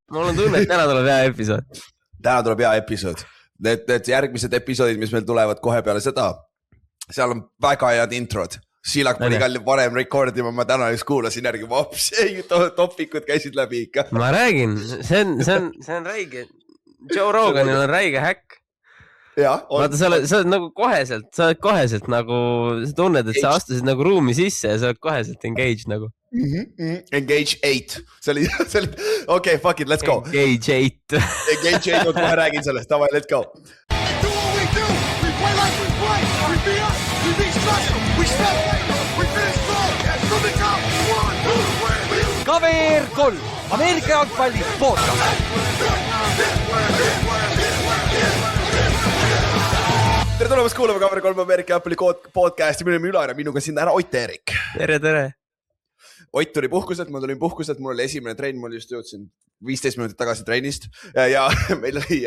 Mul on tunne, et täna tuleb hea episood. Täna tuleb hea episood. Need järgmised episoodid, mis meil tulevad kohe peale seda, seal on väga head introd. Siilak pani kalli varem rekordima, ma täna just kuulasin järgi, topikud käisid läbi ikka. Ma räägin, see on räige. Joe Roganil on räige häkk. Vaata, sa oled nagu koheselt nagu, sa tunned, et sa astusid nagu ruumi sisse ja sa oled koheselt engaged nagu. Engage 8. See oli, okay, fuck it, let's go. Engage 8. Engage 8, kohe räägin sellest, davai, let's go. Do what we do, we play like we play, we be us, we be special, we step, we finish strong, to the top, 1, 2, 3. KVR 3, Ameerika jalgpalli podcast. Tere tulemast kuulama KVR 3 Ameerika jalgpalli podcasti, minu nimi Ülar ja minuga siin ära Ott Eerik. Tere. Ott tuli puhkuselt, ma tulin puhkuselt, mul oli esimene trenn, mul just jõudsin 15 minutit tagasi trennist ja meil oli,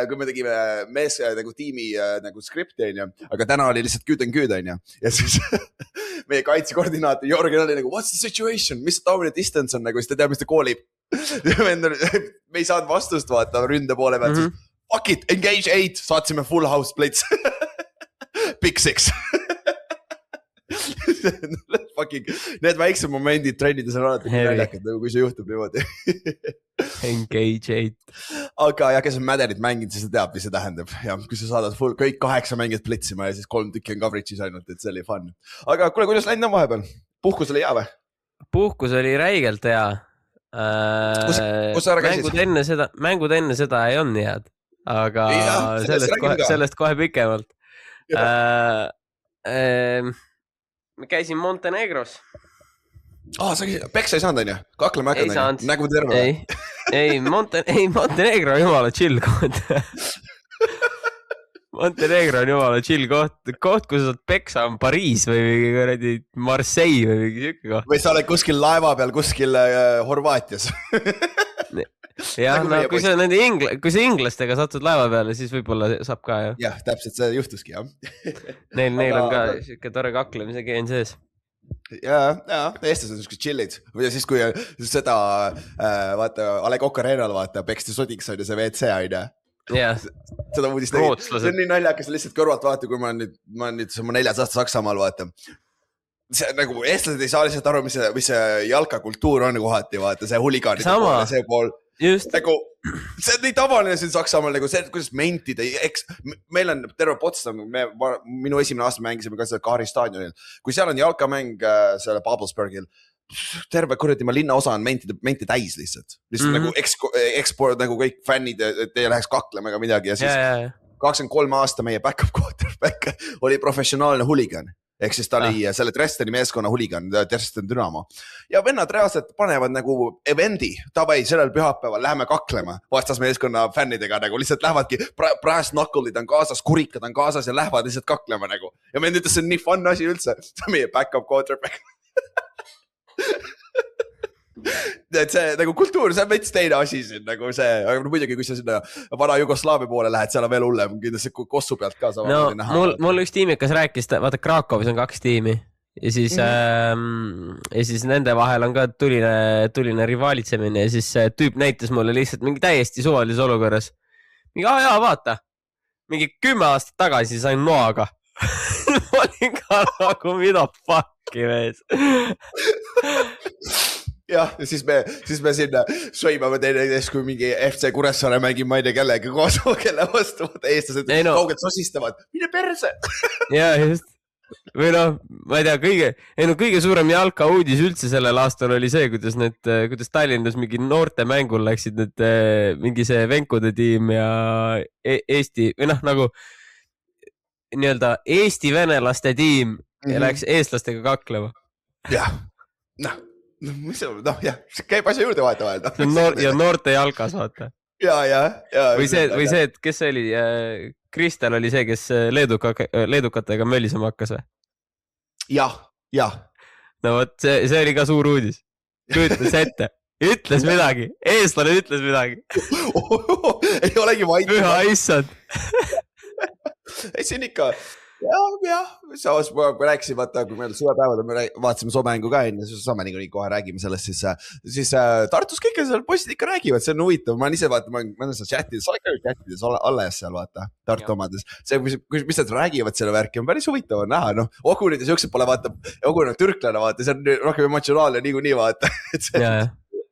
kui me tegime mees nagu tiimi nagu skripti, aga täna oli lihtsalt küüd, ja siis meie kaitsekoordinaator Jorgen oli nagu, what's the situation, mis see taoline distance on, nagu siis ta teab, mis ta koolib. Me ei saanud vastust vaata ründe poole pealt, siis fuck it, engage 8, saatsime full house blitz. Big 6. Need väiksed momendid trennides on alati näljakad, nagu kui see juhtub niimoodi. Engage 8. Aga ja kes on mäderit mänginud, siis teab, mis see tähendab. Ja kui sa saadad full, kõik 8 mängijat blitsima ja siis 3 tükki on coverage'is ainult, et see oli fun. Aga kuule, kuidas läinud on vahepeal? Puhkus oli hea või? Puhkus oli räigelt hea. Kus sa ära käisid? Mängud enne seda ei olnud nii head, aga sellest kohe pikemalt. Me käisin Montenegros. Peksa ei saanud, on ju? Kaklema hakanud, nägu terve. Ei, Montenegro on jumala chill koht. Montenegro on jumala chill koht, kus sa saad peksa on Pariis või Marseille või mingi siuke koht. Või sa oled kuskil laeva peal, kuskil Horvaatias. Jah, no kui sa inglastega satud laeva peale, siis võib-olla saab ka, jah. Jah, täpselt see juhtuski, jah. Neil on ka siuke tore kaklemise geen sees. Ja, eestlased on niisugused chillid. Ja siis kui seda, vaata, A Le Coq Arena'l vaata, peksti sodiks on ja see WC on, jah. Seda uudist tegin. See on nii naljakas, lihtsalt kõrvalt vaata, kui ma nüüd 4 aasta Saksamaal vaata. See nagu eestlased ei saa lihtsalt aru, mis see jalkakultuur on kohati, vaata, see huligaanide pool ja see pool. Just. Nagu, see on nii tavaline siin Saksamaal, nagu see, kuidas mentida, meil on terve Potsdam, minu esimene aasta mängisime ka seal Kaari staadionil, kui seal on jalkamäng seal Babelsbergil, terve kuradi ma linna osa on menti täis lihtsalt nagu eksport, nagu kõik fännid, et ei läheks kaklema ega midagi ja siis 23 aasta meie backup quarterback oli professionaalne huligan. Ehk siis ta oli selle Dresdeni meeskonna huligan, Dresden Dynamo. Ja vennad reaalselt panevad nagu evendi, tavai sellel pühapäeval, läheme kaklema vastas meeskonna fännidega, nagu lihtsalt lähevadki, brass knuckle'id on kaasas, kurikad on kaasas ja lähevad lihtsalt kaklema nagu. Ja me ütles, see on nii fun asi üldse, see on meie backup quarterback. Et see nagu kultuur, see on veits teine asi siin nagu see, aga muidugi kui sa sinna vana Jugoslaavia poole lähed, seal on veel hullem, kindlasti kossu pealt ka sama näha. Mul üks tiimikas rääkis, vaata Krakowis on 2 tiimi ja siis nende vahel on ka tuline rivalitsemine ja siis tüüp näitas mulle lihtsalt mingi täiesti suvalises olukorras. Mingi, jaa, vaata, mingi 10 aastat tagasi sain noaga. Ma olin ka nagu mida fuck'i mees. Jah, ja siis me sinna sõimame teine ees, kui mingi FC Kuressaare mängib ma ei tea kellega koos, kelle vastu eestlased kaugelt sosistavad. Mine perse! Jaa, just. Või noh, ma ei tea, kõige suurem jalka uudis üldse sellel aastal oli see, kuidas Tallinnas mingi noorte mängul läksid mingi see Venkude tiim ja Eesti, või noh, nagu nii-öelda Eesti venelaste tiim ja läks eestlastega kaklema. Jah, jah, see käib asja juurde vahetavahel. Ja noorte jalkas, vaata. Ja. Või see, et kes see oli, Kristel oli see, kes leedukatega möllisema hakkas või? Jah. No vot, see oli ka suur uudis. Küütles ette. Ütles midagi. Eestlane ütles midagi. Ei olegi vaid. Püha issand. Ei, siin ikka jah, samas ma rääkisin, vaata, kui meil suvepäevad me vaatasime soomängu ka enne, siis saame nii kohe räägime sellest, siis Tartus kõik seal poisid ikka räägivad, see on huvitav, ma olen ise vaata, ma olen seal chatides, sa oled ka chatides alles seal vaata, Tartu omades. See, mis nad räägivad selle värki, on päris huvitav on näha, noh, Ogulid ja siuksed pole vaata, Ogul on türklane vaata, see on rohkem emotsionaalne niikuinii vaata, et see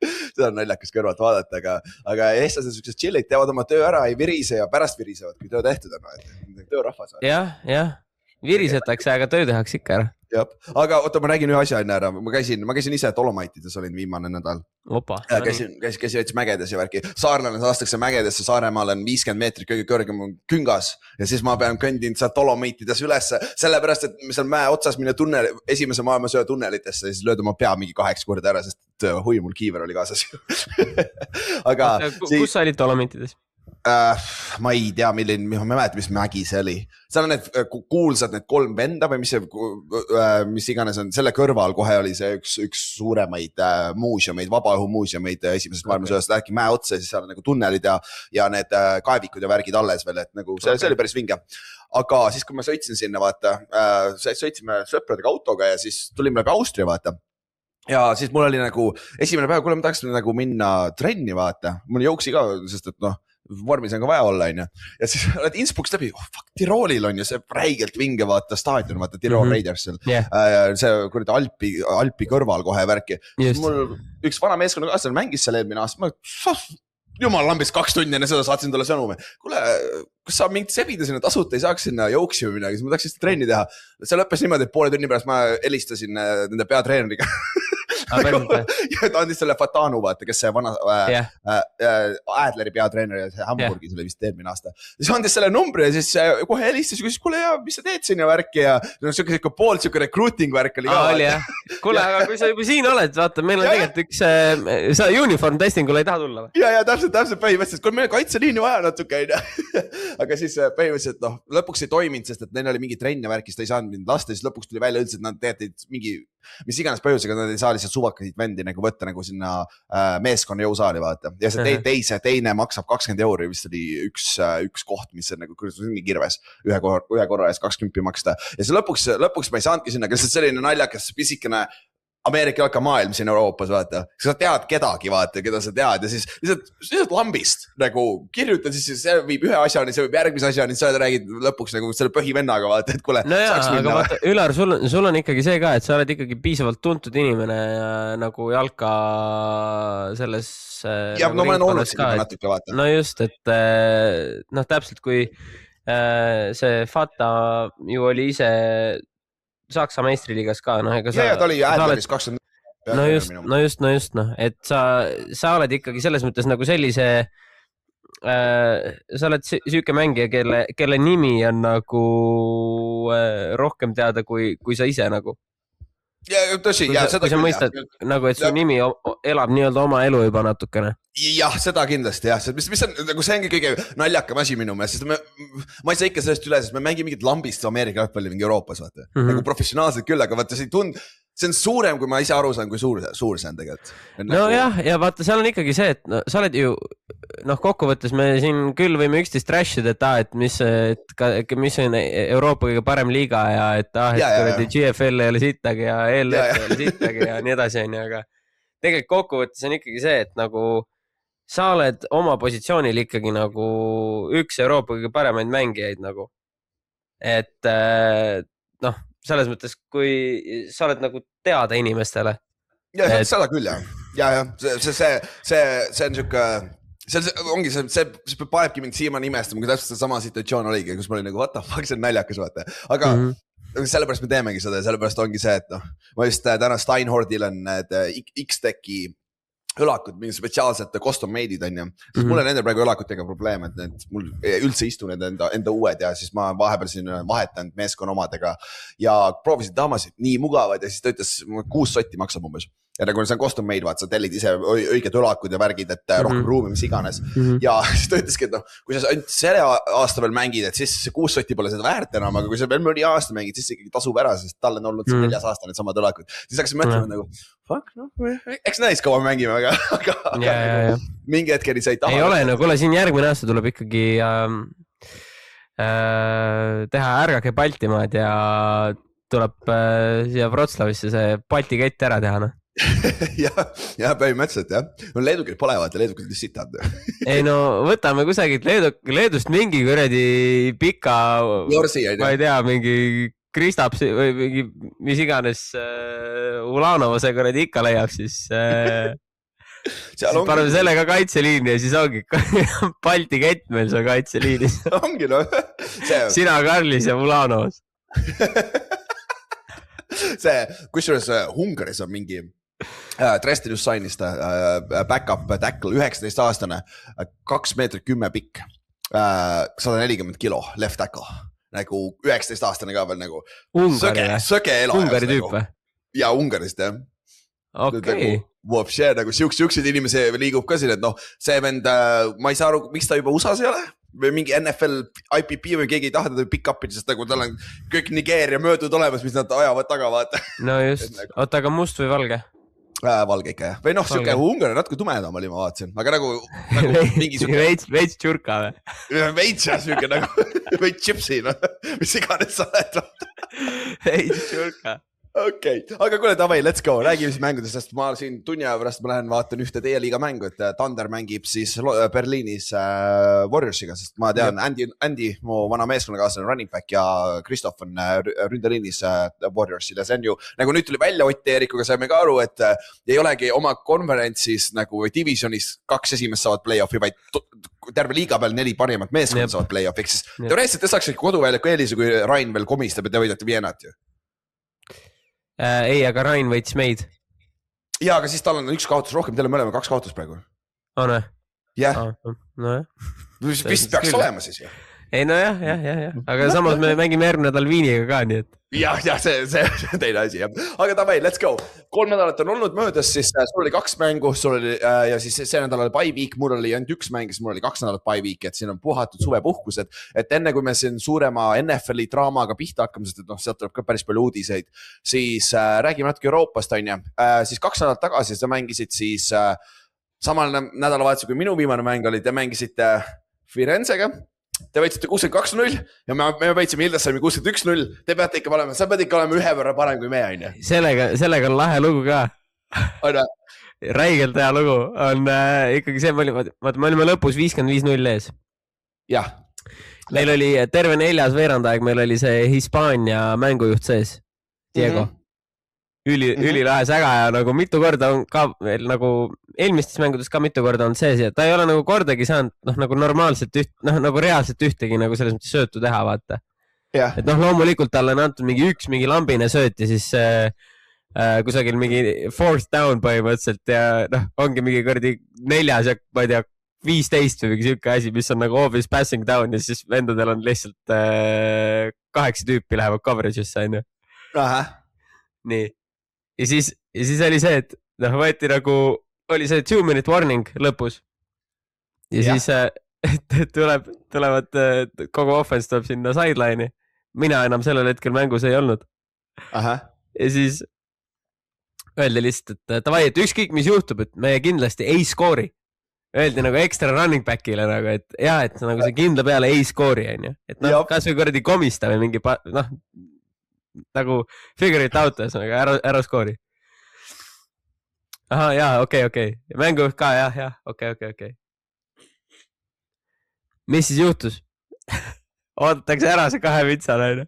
seda on naljakas kõrvalt vaadata, aga eestlased siuksed chillid teevad oma töö ära, ei virise ja pärast virisevad, kui töö tehtud on, töörahvas. jah, virisetakse, aga töö tehakse ikka ära. Jah, aga oota, ma räägin ühe asja enne ära, ma käisin ise Dolomaitides, olin viimane nädal. Opa. Käisin veits mägedes ja värki. Saarlane saastakse mägedesse, Saaremaal on 50 meetrit kõige kõrgem küngas ja siis ma pean kõndinud sealt Dolomaitides ülesse, sellepärast, et seal mäe otsas mine tunnel, esimese maailmasõja tunnelitesse ja siis lööd oma pea mingi 8 korda ära, sest hui, mul kiiver oli kaasas. Aga kus sa olid Dolomaitides? Ma ei tea, ma mäleta, mis mägi see oli. Seal on need kuulsad need 3 venda või mis iganes on. Selle kõrval kohe oli see üks suuremaid muuseumeid, vabaõhumuuseumeid esimesest maailmasõjast. Lähebki mäe otsa ja siis seal on nagu tunnelid ja need kaevikud ja värgid alles veel, et nagu see oli päris vinge. Aga siis, kui ma sõitsin sinna, vaata, sõitsime sõpradega autoga ja siis tulime läbi Austria, vaata. Ja siis mul oli nagu esimene päev, kuule ma tahaks nagu minna trenni, vaata. Mul jooksi ka, sest et noh, vormis on ka vaja olla, on ju. Ja siis oled Innsbruck's läbi, Tiroolil on ju see räigelt vinge, vaata, staadion, vaata, Tirol Raiders seal. See kuradi Alpi kõrval kohe värki. Mul üks vana meeskonna kaasal mängis seal eelmine aasta. Jumal lambis 2 tundi enne seda saatsin talle sõnumi. Kuule, kas sa mingit sebida sinna tasuta ei saaks sinna jooksi või midagi, siis ma tahaks lihtsalt trenni teha. See lõppes niimoodi, et poole tunni pärast ma helistasin nende peatreeneriga. Ja ta andis selle Fatanu, vaata, kes see vana Adleri peatreener ja Hamburgis oli vist eelmine aasta. Siis andis selle numbri ja siis kohe helistas ja küsis, kuule, mis sa teed sinna värki ja siuke poolt siuke recruiting värk oli ka. Kuule, aga kui sa juba siin oled, vaata, meil on tegelikult üks, sa uniform testingule ei taha tulla või? Ja täpselt põhimõtteliselt, kui meil kaitseliini vaja natuke, aga siis põhimõtteliselt, noh, lõpuks ei toiminud, sest et neil oli mingi trenn ja värkis, ta ei saanud mind lasta, siis lõpuks tuli välja üldse, et nad teevad mingi, mis iganes põhjusega, nad ei saa lihtsalt suvakasid vendi nagu võtta nagu sinna meeskonna jõusaali, vaata. Ja see teine maksab 20 € vist oli üks koht, mis on nagu nii kirves ühe korra ees 20 maksta. Ja see lõpuks ma ei saanudki sinna, kes selline naljakas pisikene Ameerika jalka maailm siin Euroopas, vaata. Sa tead kedagi, vaata, keda sa tead ja siis lihtsalt lambist nagu kirjutad, siis see viib ühe asjani, see viib järgmise asjani, sa räägid lõpuks nagu selle põhivennaga, vaata, et kuule, saaks minna. Aga vaata, Ülar, sul on ikkagi see ka, et sa oled ikkagi piisavalt tuntud inimene nagu jalka selles ja no ma olen olnud siin natuke, vaata. No just, et noh, täpselt kui see Fata ju oli ise Saksa meistriliigas ka, noh, ega sa... Ja, ta oli Adleris 20... No just, et sa oled ikkagi selles mõttes nagu sellise, sa oled süüke mängija, kelle nimi on nagu rohkem teada kui sa ise nagu. Ja, tõsi, seda küll, mõistad, nagu, et su nimi elab nii-öelda oma elu juba natukene. Jah, seda kindlasti, jah. Mis on, nagu see ongi kõige naljakam asi minu meelest, sest ma ei saa ikka sellest üle, sest me mängime mingit lambist Ameerika jalgpalli mingi Euroopas, vaata. Nagu professionaalselt küll, aga vaata, see on suurem, kui ma ise aru saan, kui suur see on tegelikult. No jah, ja vaata, seal on ikkagi see, et no, sa oled ju, noh, kokkuvõttes me siin küll võime üksteist trashida, et mis on Euroopa kõige parem liiga ja et GFL ei ole sittagi ja ELF ei ole sittagi ja nii edasi, aga tegelikult kokkuvõttes on ikkagi see, et nagu sa oled oma positsioonil ikkagi nagu üks Euroopa kõige paremaid mängijaid nagu. Et noh, selles mõttes, kui sa oled nagu teada inimestele. Ja, seda küll, jah. Ja, see on siuke, see panebki mind siima nimestama, kui täpselt sama situatsioon oligi, kus ma olin nagu, what the fuck, see on naljakas, vaata. Aga sellepärast me teemegi seda ja sellepärast ongi see, et noh, ma just täna Steinhordil on need X-Teki õlakud, mingi spetsiaalsed custom-made'id on ju. Siis mul on nende praegu õlakutega probleem, et mul üldse istu need enda uued ja siis ma vahepeal siin vahetanud meeskonna omadega ja proovisin damasid nii mugavad ja siis ta ütles, 6 sotti maksab umbes. Ja nagu see on custom made, vaat sa tellid ise õiged õlakud ja värgid, et rohkem ruumi, mis iganes. Ja siis ta ütleski, et noh, kui sa ainult selle aasta veel mängid, et siis 6 sotti pole seda väärt enam, aga kui sa veel mõni aasta mängid, siis ikkagi tasub ära, sest tal on olnud 4 aasta need samad õlakud. Siis hakkasin mõtlema nagu, fuck, noh, eks näis kaua mängime, aga mingi hetkeni sa ei taha. Ei ole, no kuule, siin järgmine aasta tuleb ikkagi teha ärgake Baltimaad ja tuleb siia Wroclawisse see Balti kett ära teha, noh. ja põhimõtteliselt jah. No leedukid pole vaata, leedukid lihtsalt ei no võtame kusagilt Leedust mingi kuradi pika, Jorsi, ma ei tea, mingi Kristaps või mingi, mis iganes Ulanova see kuradi ikka leiab, siis paneme selle ka kaitseliini ja siis ongi Balti kett meil seal kaitseliinis. ongi noh. Sina Karlis ja Ulanovas. see, kusjuures Ungaris on mingi Dresden just sainis back-up tackle, 19-aastane, 2 meetrit 10 pikk, 140 kilo left tackle, nagu 19-aastane ka veel nagu sõge elajas. Ungari tüüp või? Ja Ungarist jah. Okei. Nagu siuksed inimesi liigub ka siin, et noh, see vend, ma ei saa aru, miks ta juba USAs ei ole või mingi NFL, IPP või keegi ei taha teda pick-up'id, sest nagu tal on kõik Nigeeria möödud olemas, mis nad ajavad taga, vaata. No just, oota, aga must või valge? Valge ikka jah, või noh, siuke Ungari natuke tumedam oli, ma vaatasin, aga nagu mingi siuke veits tšurka või? Veits jah, siuke nagu veits chipsi, no, mis iganes sa oled. Veits tšurka. Okei, aga kuule, davai, let's go, räägime siis mängudest, sest ma siin tunni aja pärast ma lähen vaatan ühte teie liiga mängu, et Thunder mängib siis Berliinis Warriorsiga, sest ma tean, Andy, mu vana meeskonnakaaslane running back ja Kristof on ründeliinis Warriorsil ja see on ju, nagu nüüd tuli välja Ott Eerikuga, saime ka aru, et ei olegi oma konverentsis nagu või divisionis 2 esimest saavad play-off'i, vaid terve liiga peal 4 parimat meeskonda saavad play-off'i, ehk siis teoreetiliselt te saaks koduväljaku eelise, kui Rain veel komistab ja te võidate Vienat ju. Ei, aga Rain võitis meid. Ja, aga siis tal on 1 kaotus rohkem, teile me oleme 2 kaotus praegu. On või? Jah. No jah. Vist peaks olema siis ju. Ei no jah. Aga samas me mängime järgmine nädal Viiniga ka, nii et. Ja, see teine asi jah. Aga davai, let's go. 3 nädalat on olnud möödas, siis sul oli 2 mängu, sul oli ja siis see nädal oli bye week, mul oli ainult 1 mäng, siis mul oli 2 nädalat bye week, et siin on puhatud suvepuhkused, et enne kui me siin suurema NFL-i draamaga pihta hakkame, sest et noh, sealt tuleb ka päris palju uudiseid, siis räägime natuke Euroopast, on ju. Siis 2 nädalat tagasi sa mängisid siis samal nädalavahetusel, kui minu viimane mäng oli, te mängisite Firenzega. Te võitsite 62-0 ja me võitsime Ildassaimi 61-0. Te peate ikka olema, sa pead ikka olema 1 võrra parem kui meie, on ju. Sellega on lahe lugu ka. Räigelt hea lugu on ikkagi see, me olime lõpus 55-0 ees. Jah. Meil oli terve 4. veerandaeg, meil oli see Hispaania mängujuht sees, Diego. Ülilahe säga ja nagu mitu korda on ka veel nagu eelmistes mängudes ka mitu korda on sees ja ta ei ole nagu kordagi saanud nagu normaalselt nagu reaalselt ühtegi nagu selles mõttes söötu teha, vaata. Yeah. Et noh, loomulikult talle on antud mingi lambine sööt ja siis kusagil mingi 4th down põhimõtteliselt ja noh, ongi mingi kordi 4 ja ma ei tea 15 või mingi siuke asi, mis on nagu obvious passing down ja siis vendadel on lihtsalt 8 tüüpi lähevad coverage'isse, on ju. Aha. Nii. Ja siis oli see, et noh, võeti nagu, oli see 2-minute warning lõpus. Ja siis tulevad, kogu offense tuleb sinna sideline'i. Mina enam sellel hetkel mängus ei olnud. Aha. Ja siis öeldi lihtsalt, et tavai, et ükskõik mis juhtub, et me kindlasti ei skoori. Öeldi nagu extra running back'ile nagu, et jah, et nagu see kindla peale ei skoori, on ju. Et noh, kas või kordi komista või mingi, noh, nagu figure it out, ära skoori. Aha, jaa, okei. Mängu ka, jah, okei. Mis siis juhtus? Oodatakse ära see 2 vitsale.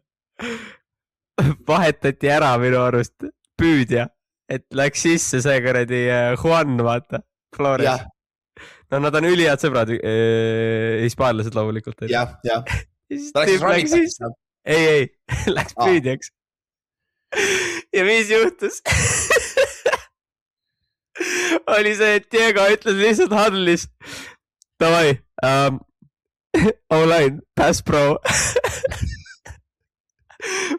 Vahetati ära minu arust püüdja, et läks sisse see kuradi Juan, vaata, Flores. No nad on ülihead sõbrad, hispaanlased loomulikult. Jah. Ta läks running. Ei, läks püüdjaks. Ja mis juhtus? Oli see, et Diego ütles lihtsalt huddle'is. Davai, online, pass pro.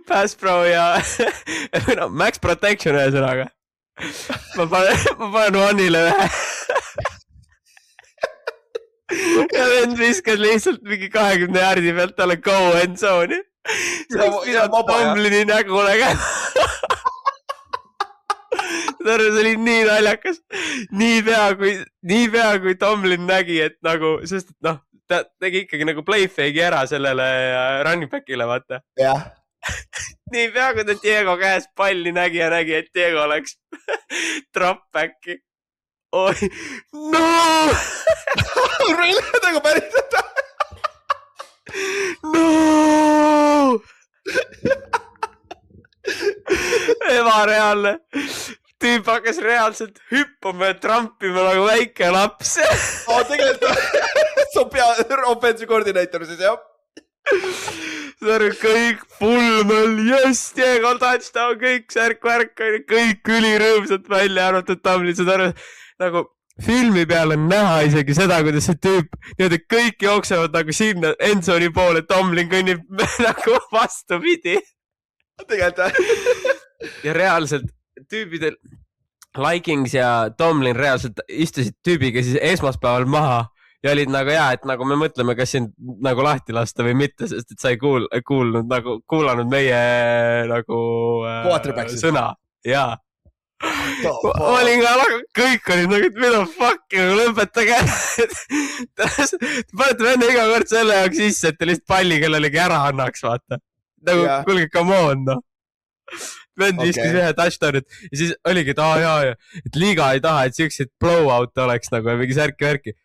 Pass pro ja no, max protection ühesõnaga. Ma panen one'ile ühe. Ja vend viskas lihtsalt mingi 20 jaardi pealt talle go end zone'i. See Tomlini nägule ka. See oli nii naljakas. Nii pea kui Tomlin nägi, et nagu, sest et noh, ta tegi ikkagi nagu playfake'i ära sellele running back'ile, vaata. jah. Nii pea, kui ta Diego käes palli nägi ja nägi, et Diego läks drop back'i. Oi, no! Nagu päriselt. No! Ebareaalne. Tüüp hakkas reaalselt hüppama ja trampima nagu väike laps. Tegelikult su pea offensive koordinaator siis, jah. Kõik full-mall, yes, Diego touchdown, kõik särk-värk, kõik ülirõõmsad välja arvatud Tomlin, seda arvab, nagu filmi peal on näha isegi seda, kuidas see tüüp niimoodi kõik jooksevad nagu sinna Enzoni poole, Tomlin kõnnib nagu vastupidi. Tegelikult. Ja reaalselt tüübidel Likings ja Tomlin reaalselt istusid tüübiga siis esmaspäeval maha ja olid nagu et nagu me mõtleme, kas sind nagu lahti lasta või mitte, sest et sa ei kuulnud nagu kuulanud meie nagu sõna. Jaa. Olin ka nagu, kõik olid nagu, et mida fuck, lõpetage. Panete enne iga kord selle jaoks sisse, et te lihtsalt palli kellelegi ära annaks, vaata. Nagu, kuulge, come on, no. Vend viskas ühe touchdownit ja siis oligi, et liiga ei taha, et siukseid blowout oleks nagu ja mingi särki-värki.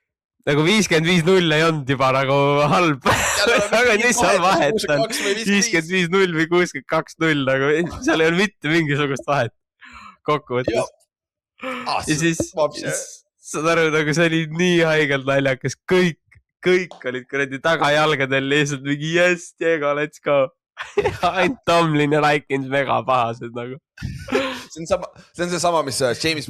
Nagu 55-0 ei olnud juba nagu halb. Aga nii seal vahet on 55-0 või 62-0 nagu, seal ei ole mitte mingisugust vahet kokkuvõttes. Ja siis saad aru, nagu see oli nii haigelt naljakas, kõik olid kuradi tagajalgadel lihtsalt mingi yes, Diego, let's go. Ainult Tomlin ja Likins mega pahased nagu. See on see sama, mis James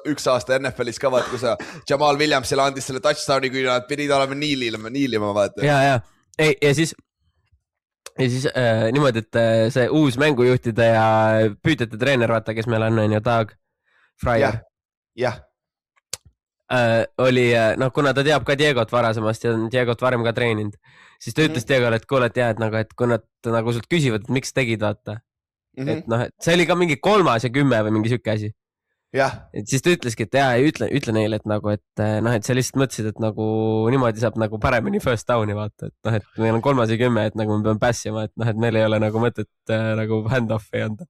üks aasta NFL-is ka vaat, kus Jamal Williamsile andis selle touchdowni, kui nad pidid olema niilima vaata. Ja siis niimoodi, et see uus mängujuhtide ja püüdjate treener, vaata, kes meil on ju, Doug Fryer. Jah. Oli, kuna ta teab ka Diegot varasemast ja on Diegot varem ka treeninud, siis ta ütles Diegole, et kuule, et kui nad nagu sult küsivad, et miks tegid, vaata. Et see oli ka mingi 3. ja 10 või mingi siuke asi. Jah. Et siis ta ütleski, et ütle neile, et nagu, et sa lihtsalt mõtlesid, et nagu niimoodi saab nagu paremini first down'i vaata, et et meil on 3. ja 10, et nagu me peame passima, et meil ei ole nagu mõtet nagu hand-off'i anda.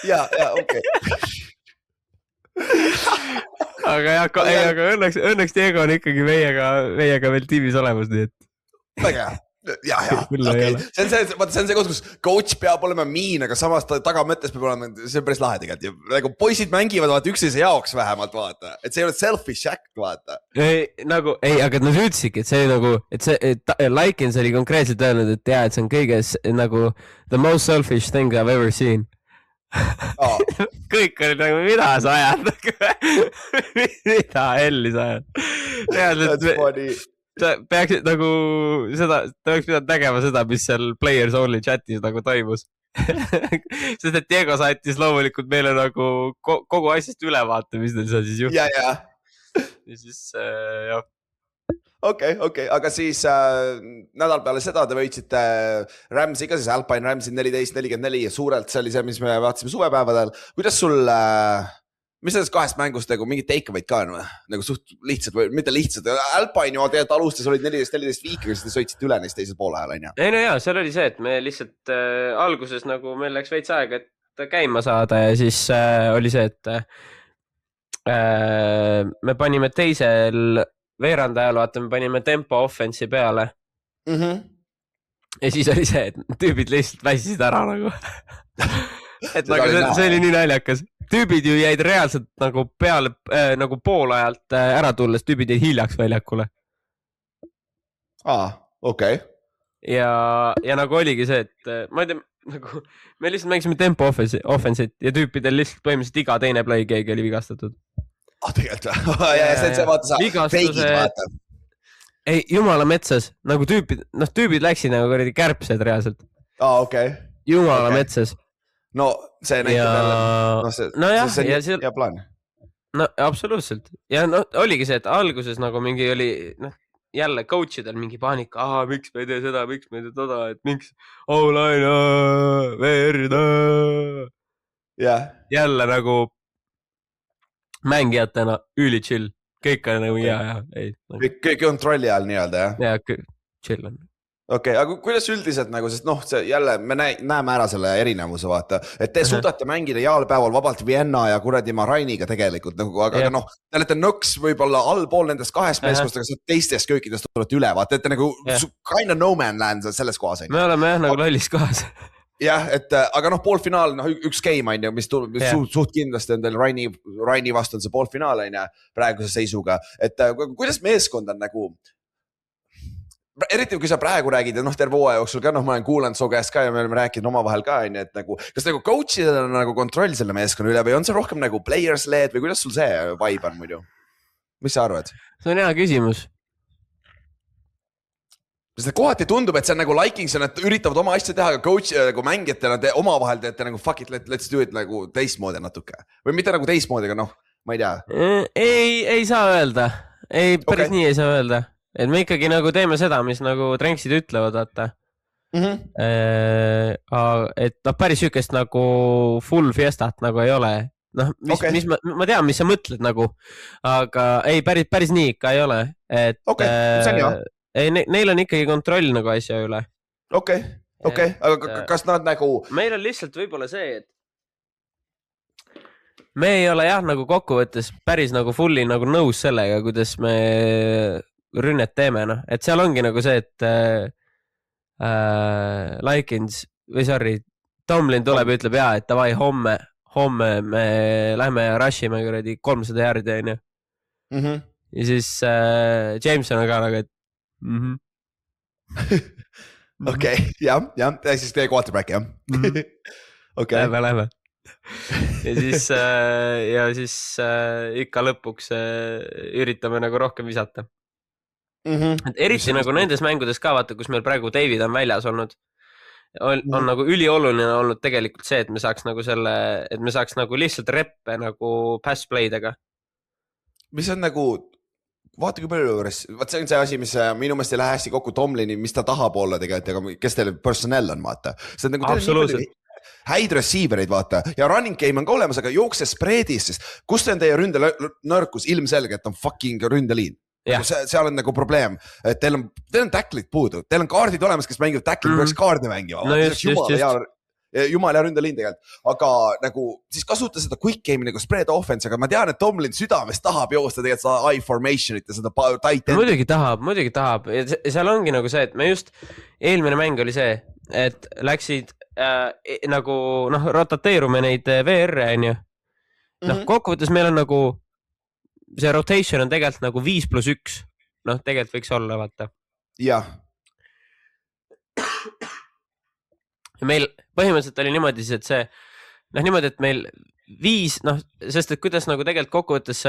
Ja, okei. Aga õnneks Diego on ikkagi meiega veel tiimis olemas, nii et. Väga hea. Ja, okay. See on see koht, kus coach peab olema miin, aga samas tagamõttes peab olema, see on päris lahe tegelikult. Nagu poisid mängivad vaata üksteise jaoks vähemalt vaata, et see ei ole selfish act vaata. Aga nad ütlesidki, et see nagu, et see Likins oli konkreetselt öelnud, et see on kõige nagu the most selfish thing I've ever seen. Kõik olid nagu, mida sa ajad? Mida helli sa ajad? That's funny. Ta peaks nagu ta peaks pidanud nägema seda, mis seal players only chatis nagu toimus. Sest et Diego saatis loomulikult meile nagu kogu asjast ülevaate, mis neil seal siis juhtus. Ja siis, jah. Okei, aga siis nädal peale seda te võitsite Rams'i ka, siis Alpine Rams'i 14-44 ja suurelt see oli see, mis me vaatasime suvepäevadel. Kuidas sul, mis sellest 2 mängust nagu mingid take-away'd ka on või? Nagu suht lihtsad või mitte lihtsad. Alpine ju tegelikult alustas, olid 14-14 viikiga, siis te sõitsite üle neist teisel poole ajal, on ju? Ei no jaa, seal oli see, et me lihtsalt alguses nagu meil läks veits aega, et käima saada ja siis oli see, et me panime teisel veerandajal, vaata, me panime tempo offensi peale. Ja siis oli see, et tüübid lihtsalt väsisid ära nagu. Et nagu see oli nii naljakas. Tüübid ju jäid reaalselt nagu peale, nagu poolajalt ära tulles, tüübid jäid hiljaks väljakule. Okei. Ja nagu oligi see, et ma ei tea, nagu me lihtsalt mängisime tempo offensit ja tüüpidel lihtsalt põhimõtteliselt iga teine play keegi oli vigastatud. Tegelikult või? Ja see vaata sa feigid vaata. Ei, jumala metsas, nagu tüübid läksid nagu kuradi kärbsed reaalselt. Okei. Jumala metsas. No see näitab jälle, see hea plaan. No absoluutselt. Ja oligi see, et alguses nagu mingi oli, jälle coachidel mingi paanika, miks me ei tee seda, miks me ei tee toda, et miks O-line, verda. Jälle nagu mängijatena üli chill. kõik on nagu ja ei. kõik kontrolli all nii-öelda jah? Ja chill on. Okei, aga kuidas üldiselt nagu, sest noh, see jälle me näeme ära selle erinevuse vaata, et te suudate mängida jalpäeval vabalt Vienna ja kuradi Rainiga tegelikult nagu, aga noh, te olete nõks võib-olla allpool nendest kahest meeskust, aga teistest köökidest olete üle, vaata, et te nagu kind of no man land selles kohas. Me oleme jah nagu lollis kohas. Jah, et aga noh, poolfinaal, noh üks game on ju, mis suht kindlasti on teil Raini vastu on see poolfinaal on ju praeguse seisuga, et kuidas meeskond on nagu, eriti kui sa praegu räägid ja noh, terve hooaja jooksul ka, noh, ma olen kuulanud su käest ka ja me oleme rääkinud omavahel ka on ju, et nagu, kas nagu coach'idel on nagu kontroll selle meeskonna üle või on see rohkem nagu players led või kuidas sul see vibe on muidu? Mis sa arvad? See on hea küsimus. Sest kohati tundub, et see on nagu likings ja nad üritavad oma asja teha, aga coach nagu mängijatena te omavahel teete nagu fuck it, let's do it nagu teistmoodi natuke. Või mitte nagu teistmoodi, aga noh, ma ei tea. Ei saa öelda. Ei, päris nii ei saa öelda. Et me ikkagi nagu teeme seda, mis nagu trenksid ütlevad, vaata. Et noh, päris sükest nagu full fiestat nagu ei ole. Noh, mis ma tean, mis sa mõtled nagu. Aga ei, päris nii ikka ei ole. Et, see on hea. Ei, neil on ikkagi kontroll nagu asja üle. Okei, aga kas nad nagu... Meil on lihtsalt võib-olla see, et me ei ole jah nagu kokkuvõttes päris nagu fulli nagu nõus sellega, kuidas me rünnet teeme, noh. Et seal ongi nagu see, et Tomlin tuleb ja ütleb et davai, homme me lähme ja rushime 300 järgi, on ju. Ja siis Jameson on ka nagu, et Okei, jah, siis teie quarterback, jah. Lähme. Ja siis ikka lõpuks üritame nagu rohkem visata. Eriti nagu nendes mängudes ka, vaata, kus meil praegu David on väljas olnud, on nagu ülioluline olnud tegelikult see, et me saaks nagu lihtsalt reppe nagu pass play'dega. Mis on nagu... Vaata kui palju, vaat see on see asi, mis minu meelest ei lähe hästi kokku Tomlini, mis ta tahab olla tegelikult, aga kes teil personnel on, vaata. See on nagu häid receivereid, vaata, ja running game on ka olemas, aga jookse spreadis, sest kus on teie ründenõrkus ilmselge, et on fucking ründeliin. Seal on nagu probleem, et teil on tacklit puudu, teil on kaardid olemas, kes mängivad tacklit, peaks kaardi mängima. Jumal ja ründeliin tegelikult, aga nagu siis kasuta seda quick game'i nagu spread offense, aga ma tean, et Tomlin südames tahab joosta tegelikult seda I-formationit ja seda tight end. Muidugi tahab. Seal ongi nagu see, et me just eelmine mäng oli see, et läksid nagu noh, rotateerume neid VR-e, on ju. Noh, kokkuvõttes meil on nagu see rotation on tegelikult nagu 5+1. Noh, tegelikult võiks olla, vaata. Jah. Ja meil põhimõtteliselt oli niimoodi, et see, noh niimoodi, et meil 5, noh, sest et kuidas nagu tegelikult kokkuvõttes,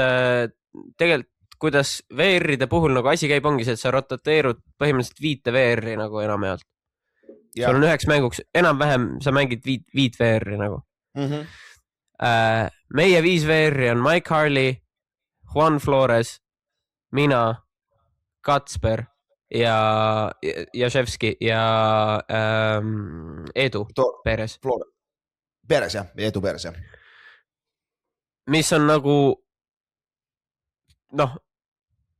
kuidas VR-ide puhul nagu asi käib ongi see, et sa rotateerud põhimõtteliselt 5 VR-i nagu enamjaolt. Sul on 9 mänguks, enam-vähem sa mängid 5 VR-i nagu. Meie 5 VR-i on Mike Harley, Juan Flores, mina, Katsper ja Jaševski ja Edu Peres. Peres, jah. Edu Peres, jah. Mis on nagu, noh,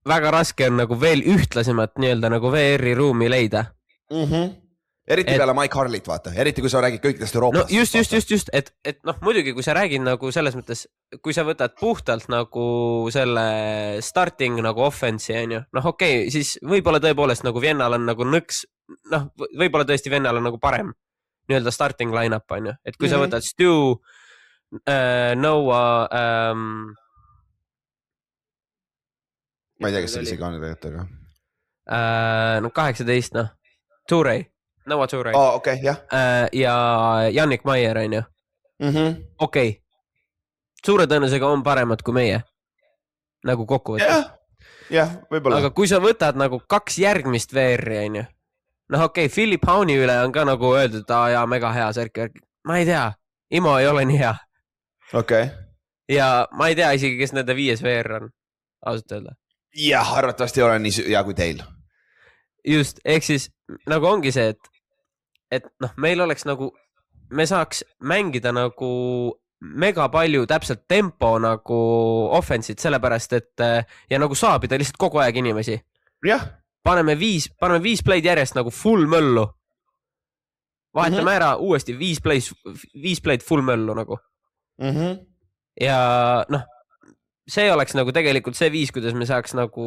väga raske on nagu veel ühtlasemat nii-öelda nagu VR-i ruumi leida. Eriti peale Mike Harley't, vaata. Eriti kui sa räägid kõikidest Euroopast. No just. Et noh, muidugi, kui sa räägid nagu selles mõttes, kui sa võtad puhtalt nagu selle starting nagu offense'i, on ju. Noh, okei, siis võib-olla tõepoolest nagu Viennal on nagu nõks, noh, võib-olla tõesti Viennal on nagu parem nii-öelda starting line-up, on ju. Et kui sa võtad Stu, Noah, ma ei tea, kes sellisega on tegelikult, aga... no 18, noh. Touré. Noah Touré. Okei, jah. Ja Jannik Maier, on ju. Okei. Suure tõenäosusega on paremad kui meie. Nagu kokkuvõttes. Jah, võib-olla. Aga kui sa võtad nagu 2 järgmist VR-i, on ju. Noh, okei, Philip Hauni üle on ka nagu öeldud, et jaa, mega hea särk. Ma ei tea. Imo ei ole nii hea. Okei. Ja ma ei tea isegi, kes nende 5 VR on. Ausalt öelda. Jah, arvatavasti ei ole nii hea kui teil. Just, ehk siis nagu ongi see, et noh, meil oleks nagu, me saaks mängida nagu mega palju täpselt tempo nagu offensit, sellepärast et ja nagu saabida lihtsalt kogu aeg inimesi. jah. Paneme viis play'd järjest nagu full möllu. Vahetame ära uuesti 5 play'd full möllu nagu. Ja noh, see oleks nagu tegelikult see viis, kuidas me saaks nagu,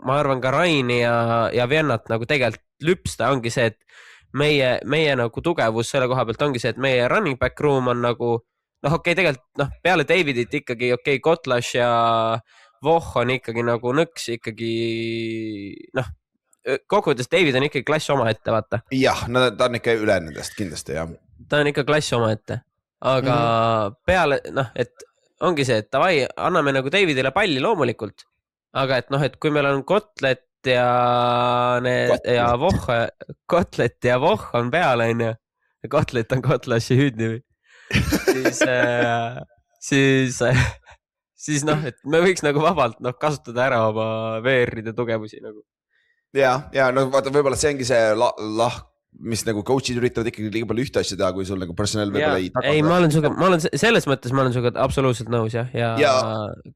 ma arvan ka Raini ja Viennat nagu tegelikult lüpsta, ongi see, et meie nagu tugevus selle koha pealt ongi see, et meie running back room on nagu, noh okei, tegelikult noh, peale Davidit ikkagi Kotlas ja Voh on ikkagi nagu nõks ikkagi, noh, kokkuvõttes David on ikkagi klass oma ette, vaata. Jah, ta on ikka üle nendest kindlasti, jah. Ta on ikka klass oma ette, aga peale, noh, et ongi see, et davai, anname nagu Davidile palli loomulikult, aga et noh, et kui meil on Kotlet ja Voh on peal, on ju, Kotlet on Kotlaši hüüdnimi, siis noh, et me võiks nagu vabalt kasutada ära oma VR-ide tugevusi nagu. Ja no vaata, võib-olla see ongi see mis nagu coach'id üritavad ikkagi liiga palju ühte asja teha, kui sul nagu personal võib-olla ei taga. Ei, ma olen selles mõttes, ma olen suga absoluutselt nõus, jah. Ja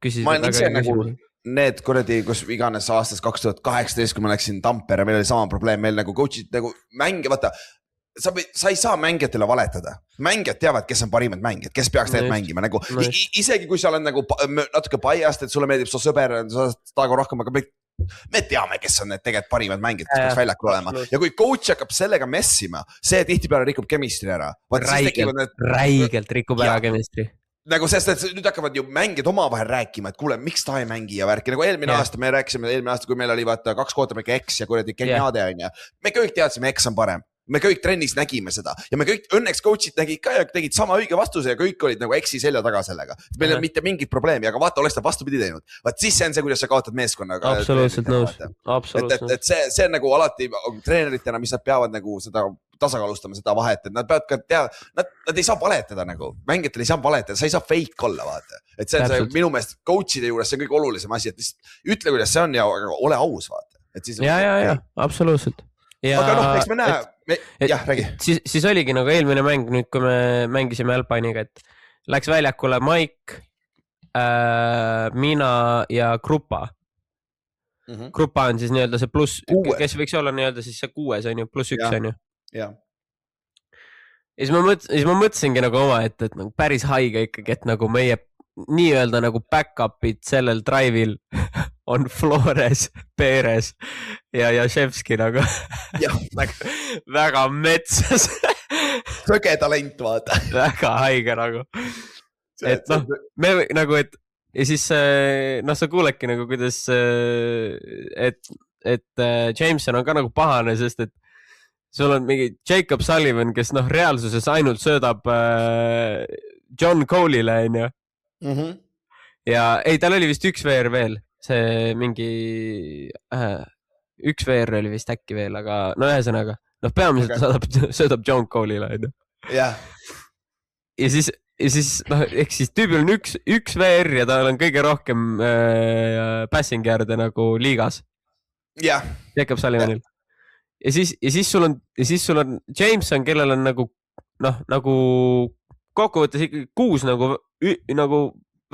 küsisid ma olen ise nagu need kuradi, kus iganes aastas 2018, kui ma läksin Tampere, meil oli sama probleem, meil nagu coach'id nagu mänge, vaata, sa ei saa mängijatele valetada. Mängijad teavad, kes on parimad mängijad, kes peaks tegelikult mängima. Nagu, isegi kui sa oled nagu natuke biased, et sulle meeldib su sõber, sa taga rohkem, aga me teame, kes on need tegelikult parimad mängijad, kes peaks väljakul olema. Ja kui coach hakkab sellega messima, see tihtipeale rikub chemistry ära. Räigelt rikub ära chemistry. Nagu sest, et nüüd hakkavad ju mängijad omavahel rääkima, et kuule, miks ta ei mängi ja värki. Nagu eelmine aasta me rääkisime, kui meil oli vaata 2 quarterback X ja kuradi Kenjade on ja me kõik teadsime, X on parem. Me kõik trennis nägime seda ja me kõik õnneks coach'id nägid ka ja tegid sama õige vastuse ja kõik olid nagu X-i selja taga sellega. Meil ei ole mitte mingit probleemi, aga vaata, oleks ta vastupidi teinud. Vaat siis see on see, kuidas sa kaotad meeskonnaga. Absoluutselt nõus. Et see on nagu alati treeneritena, mis nad peavad nagu seda tasakaalustama, seda vahet, et nad peavad ka teha, nad ei saa valetada nagu, mängijatel ei saa valetada, sa ei saa fake olla, vaata. Et see on see minu meelest coach'ide juures see on kõige olulisem asi, et ütle, kuidas see on ja ole aus, vaata. Ja, absoluutselt. Aga noh, eks me näe, jah, räägi. Siis oligi nagu eelmine mäng nüüd, kui me mängisime Alpine'iga, et läks väljakule Mike, mina ja Grupa. Grupa on siis nii-öelda see pluss, kes võiks olla nii-öelda siis see 6 on ju, +1 on ju. Ja siis ma mõtlesingi nagu oma, et nagu päris haige ikkagi, et nagu meie nii-öelda nagu back-up'id sellel drive'il on Flores, Perez ja Jaševski nagu väga metsas. Sõge talent, vaata. Väga haige nagu. Et noh, me nagu, et ja siis noh, sa kuuledki nagu, kuidas et Jameson on ka nagu pahane, sest et sul on mingi Jacob Sullivan, kes noh, reaalsuses ainult söödab John Cole'ile, on ju. Ja ei, tal oli vist üks VR veel. See mingi üks VR oli vist äkki veel, aga no ühesõnaga, noh peamiselt söödab John Cole'ile, on ju. Ja siis noh, ehk siis tüübil on üks VR ja tal on kõige rohkem passing yard'e nagu liigas. Jah. Jacob Sullivanil. Ja siis sul on Jameson, kellel on nagu noh, nagu kokkuvõttes ikkagi 6 nagu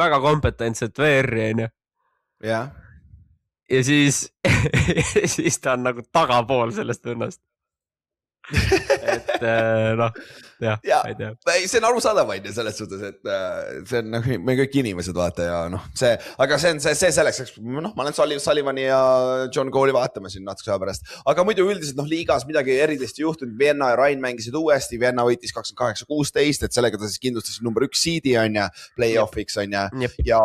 väga kompetentset VR-i, on ju. Ja siis ta on nagu tagapool sellest õnnast. Et noh, jah, ei tea. See on arusaadav on ju selles suhtes, et see on nagu me kõik inimesed vaata ja noh, see, aga see selleks, noh, ma olen Sullivani ja John Cole'i vaatama siin natuke aja pärast, aga muidu üldiselt noh, liigas midagi erilist juhtunud, Vienna ja Rain mängisid uuesti, Vienna võitis 28-16, et sellega ta siis kindlustas number 1 seedi on ja play-offiks on ja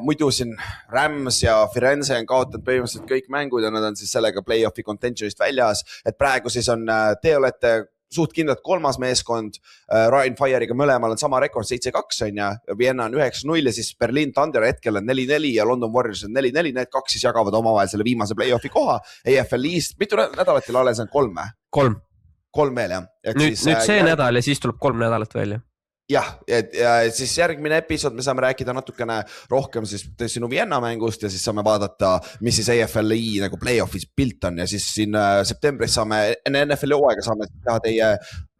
muidu siin Rams ja Firenze on kaotanud põhimõtteliselt kõik mängud ja nad on siis sellega play-offi contentionist väljas, et praegu siis on olete suht kindlalt 3. meeskond, Ryan Fire'iga mõlemal on sama rekord 7-2 on ja Vienna on 9-0 ja siis Berlin Thunder hetkel on 4-4 ja London Warriors on 4-4, need 2 siis jagavad omavahel selle viimase play-offi koha. EFL-ist, mitu nädalat teil alles on 3? 3 veel, jah. Nüüd see nädal ja siis tuleb 3 nädalat veel, jah. Jah, ja siis järgmine episood me saame rääkida natukene rohkem siis sinu Vienna mängust ja siis saame vaadata, mis siis EFL-i nagu play-off'is pilt on ja siis siin septembris saame, enne NFL-i hooaega saame teha teie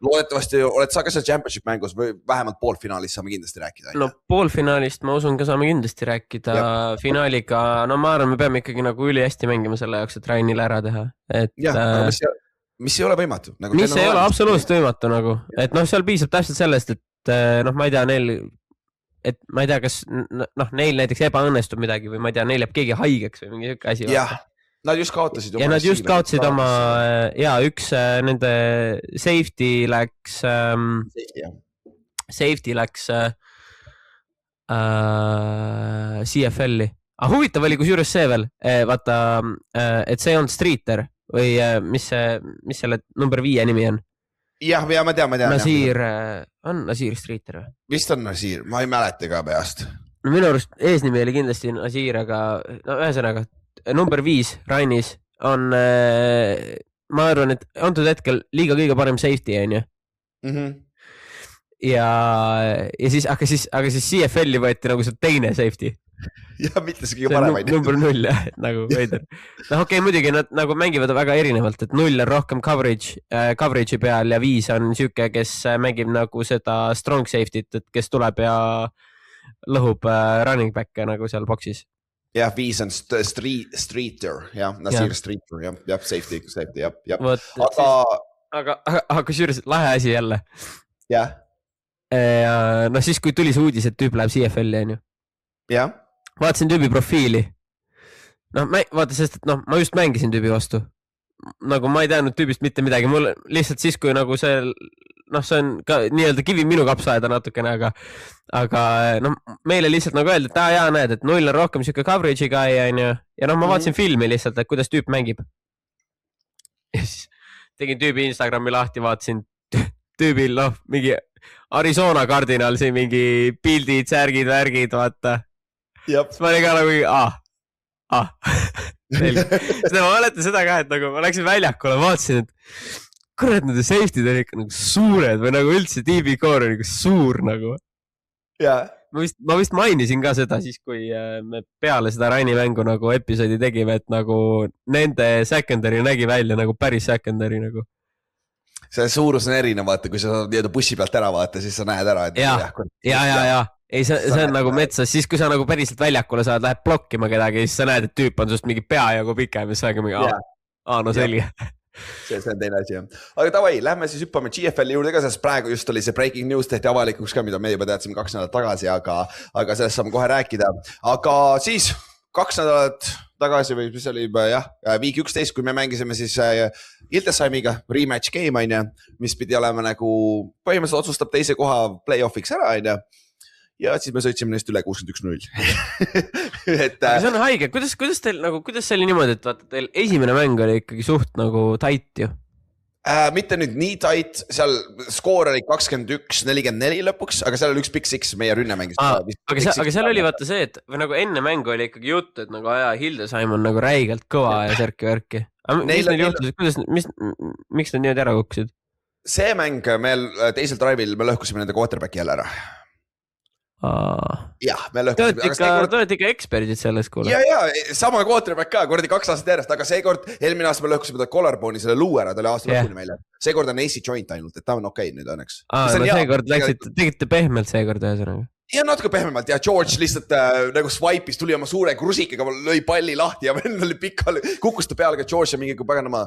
loodetavasti oled sa ka seal championship mängus või vähemalt poolfinaalis saame kindlasti rääkida. No poolfinaalist ma usun ka saame kindlasti rääkida. Finaaliga, no ma arvan, me peame ikkagi nagu üli hästi mängima selle jaoks, et Rainile ära teha. Mis ei ole võimatu. Mis ei ole absoluutselt võimatu nagu. Et noh, seal piisab täpselt sellest, et noh, ma ei tea, ma ei tea, kas neil näiteks ebaõnnestub midagi või ma ei tea, neil jääb keegi haigeks või mingi siuke asi. Jah. Nad just kaotasid ja nad just kaotasid oma üks nende safety läks CFL-i. Aga huvitav oli kusjuures see veel, vaata, et see on Streeter või mis selle number 5 nimi on? Jah, ma tean. Nasir Streeter või? Vist on Nasir, ma ei mäleta ka peast. No minu arust eesnimi oli kindlasti Nasir, aga no ühesõnaga number 5 Rainis on, ma arvan, et antud hetkel liiga kõige parem safety on ju. Ja siis, aga siis CFL-i võeti nagu see teine safety. Ja mitte see kõige parem. Number 0 jah, nagu veider. No okei, muidugi nad nagu mängivad väga erinevalt, et 0 on rohkem coverage'i peal ja 5 on siuke, kes mängib nagu seda strong safety't, et kes tuleb ja lõhub running back'e nagu seal boksis. Jah, 5 on Streeter, jah, Nasir Streeter, jah, safety, jah. Aga kusjuures lahe asi jälle. Jah. No siis, kui tuli see uudis, et tüüp läheb CFL-i, on ju. Jah. Vaatasin tüübi profiili. No vaata, sest et ma just mängisin tüübi vastu. Nagu ma ei teadnud tüübist mitte midagi. Mul lihtsalt siis, kui nagu see on ka nii-öelda kivi minu kapsaeda natukene, aga meile lihtsalt nagu öeldi, et jaa, näed, et 0 on rohkem siuke coverage'i guy, on ju. Ja ma vaatasin filmi lihtsalt, et kuidas tüüp mängib. Ja siis tegin tüübi Instagrami lahti, vaatasin tüübil, mingi Arizona Cardinal, siin mingi pildid, särgid, värgid, vaata. Siis ma olin ka nagu, Siis ma mäletan seda ka, et nagu ma läksin väljakule, vaatasin, et kurat, nende safety'd on ikka nagu suured või nagu üldse DB core on ikka suur nagu. Ma vist mainisin ka seda siis, kui me peale seda Raini mängu nagu episoodi tegime, et nagu nende secondary nägi välja nagu päris secondary nagu. See suurus on erinev, vaata, kui sa saad bussi pealt ära vaata, siis sa näed ära, et ja. Ei, see on nagu metsas, siis kui sa nagu päriselt väljakule saad, lähed blokkima kedagi, siis sa näed, et tüüp on sust mingi peajagu pikem ja siis sa mingi, no selge. See on teine asi, jah. Aga davai, lähme siis hüppame GFL-i juurde ka, sest praegu just oli see breaking news, tehti avalikuks ka, mida me juba teadsime 2 nädalat tagasi, aga sellest saame kohe rääkida. Aga siis 2 nädalat tagasi või mis oli juba, week 11, kui me mängisime siis Hildesheimiga rematch game, on ju, mis pidi olema nagu põhimõtteliselt otsustab teise koha play-offiks ära, on ju. Ja siis me sõitsime neist üle 61-0. See on haige. Kuidas teil nagu, kuidas see oli niimoodi, et vaata, teil esimene mäng oli ikkagi suht nagu tight ju? Mitte nüüd nii tight, seal skoor oli 21-44 lõpuks, aga seal oli üks Big Six meie rünne mängis. Aga seal oli vaata see, et või nagu enne mängu oli ikkagi jutt, et nagu Hildesheim on nagu räigelt kõva ja särki-värki. Mis neil juhtus, miks nad niimoodi ära kukkusid? See mäng meil teisel drive'il me lõhkusime nende quarterbacki jälle ära. Jah, me lõhkusime. Te olete ikka eksperdid selles kuule. Ja, sama quarterback ka, kordi 2 aastat järjest, aga seekord, eelmine aasta me lõhkusime ta collarbone'i selle luu ära, ta oli aasta lõpuni meile. Seekord on AC joint ainult, et ta on okei nüüd õnneks. Seekord tegite pehmelt seekord ühesõnaga. Ja natuke pehmemalt ja George lihtsalt nagu swipe'is tuli oma suure krusikaga, lõi palli lahti ja meil oli pikal, kukkus ta peale ka George ja mingi kui paganama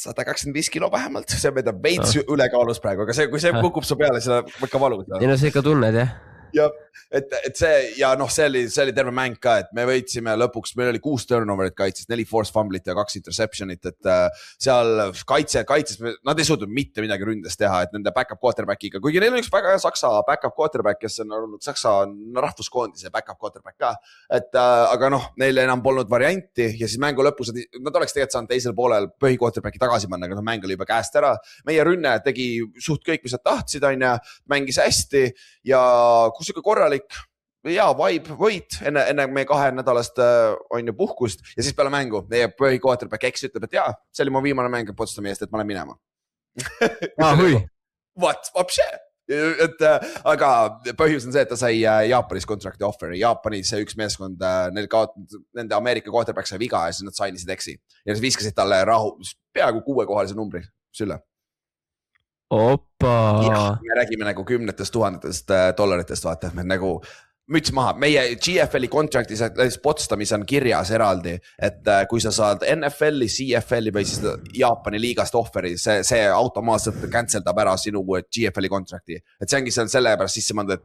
125 kilo vähemalt, see vedab veits ülekaalus praegu, aga see, kui see kukub su peale, seda võikka valud. Ja no see ikka tunned, jah? Ja, et see ja see oli terve mäng ka, et me võitsime lõpuks, meil oli 6 turnoverit kaitses, 4 force fumblit ja 2 interceptionit, et seal kaitses, nad ei suutnud mitte midagi ründes teha, et nende backup quarterbackiga, kuigi neil on üks väga hea Saksa backup quarterback, kes on olnud Saksa rahvuskoondise backup quarterback ka, et aga neil enam polnud varianti ja siis mängu lõpus nad oleks tegelikult saanud teisel poolel põhi quarterbacki tagasi panna, aga mäng oli juba käest ära. Meie rünne tegi suht kõik, mis nad tahtsid, mängis hästi ja kus siuke korralik vibe, võit enne meie 2 nädalast puhkust ja siis peale mängu meie põhi quarterback X ütleb, et see oli mu viimane mäng Potsdami eest, et ma olen minema. Hui. What? Et, aga põhjus on see, et ta sai Jaapanis contracti offeri. Jaapanis üks meeskond, nende Ameerika quarterback sai viga ja siis nad sainisid X-i ja siis viskasid talle peaaegu 6-kohalise numbri sülle. Opa. me räägime nagu 10 000 dollaritest, vaata, et me nagu müts maha, meie GFL-i contractis potstamis on kirjas eraldi, et kui sa saad NFL-i, CFL-i või siis Jaapani liigast offeri, see automaatselt cancel-dab ära sinu GFL-i contracti. Et see ongi sellepärast sisse mõnda, et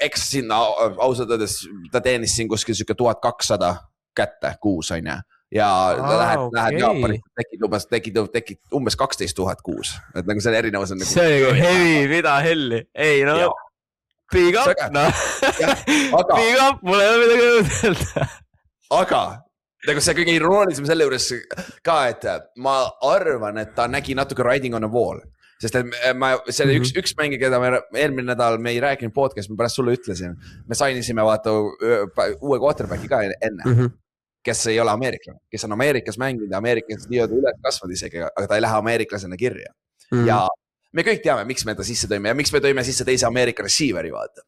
eks sinna ausalt öeldes ta teenis siin kuskil siuke 1200 kätte kuus, on ju. Ja lähed Jaapani, tekid umbes 12 000 kuus, et nagu selle erinevus on nagu... See on heavy, mida helli. Ei, no... Ja. Big up, big up, mulle ei ole midagi öelda. Aga nagu see kõige iroonilisem selle juures ka, et ma arvan, et ta nägi natuke riding on a wall. Sest et see oli üks mängi, keda me eelmine nädal me ei rääkinud podcast, ma pärast sulle ütlesin. Me sainisime vaata uue quarterbacki ka enne, kes ei ole ameeriklane, kes on Ameerikas mänginud ja Ameerikas nii-öelda üles kasvanud isegi, aga ta ei lähe ameeriklasena kirja. Ja me kõik teame, miks me ta sisse tõime ja miks me tõime sisse teise Ameerika receiveri, vaata.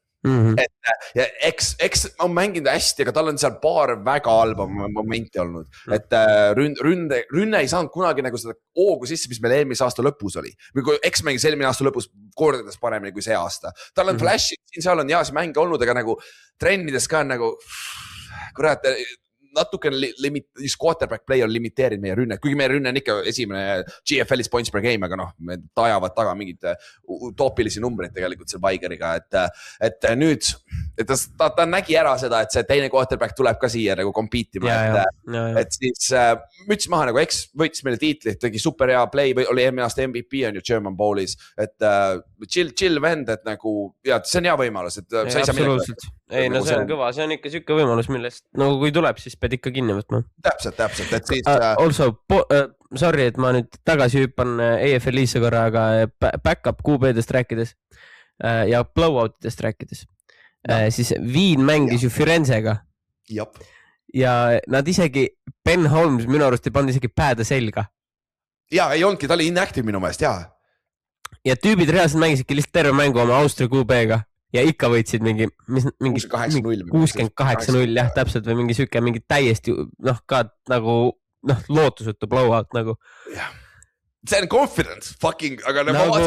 Eks on mänginud hästi, aga tal on seal paar väga halba momenti olnud. Et rünne ei saanud kunagi nagu seda oogu sisse, mis meil eelmise aasta lõpus oli. Eks mängis eelmine aasta lõpus kordades paremini kui see aasta. Tal on flashid, siin seal on see mäng olnud, aga nagu trennides ka on nagu, kurat, natuke just quarterback play on limiteerinud meie rünnet, kuigi meie rünne on ikka esimene GFL-is points per game, aga noh, me tajavad taga mingid utopilisi numbreid tegelikult seal Vigeriga, et nüüd ta nägi ära seda, et see teine quarterback tuleb ka siia nagu kompiitima, et siis müts maha nagu eks võitis meile tiitli, tegi super hea play, oli eelmine aasta MVP on ju German Bowlis, et chill vend, et nagu, ja see on hea võimalus, et sa ei saa midagi. Ei, no see on kõva, see on ikka siuke võimalus, millest nagu kui tuleb, siis pead ikka kinni võtma. Täpselt, et siis... Also, sorry, et ma nüüd tagasi hüppan AFL-isse korra, aga back-up QB-dest rääkides ja blowoutidest rääkides, siis Viin mängis ju Firenzega. Ja nad isegi, Ben Holmes minu arust ei pannud isegi pääda selga. Ja, ei olnudki, ta oli inactive minu meelest, jaa. Ja tüübid reaalselt mängisidki lihtsalt terve mängu oma Austria QB-ga. Ja ikka võitsid mingi 68-0, jah, täpselt, või mingi süke, mingi täiesti, noh, ka nagu, noh, lootusetu blowout, nagu. Jah, see on confidence, fucking, aga nagu...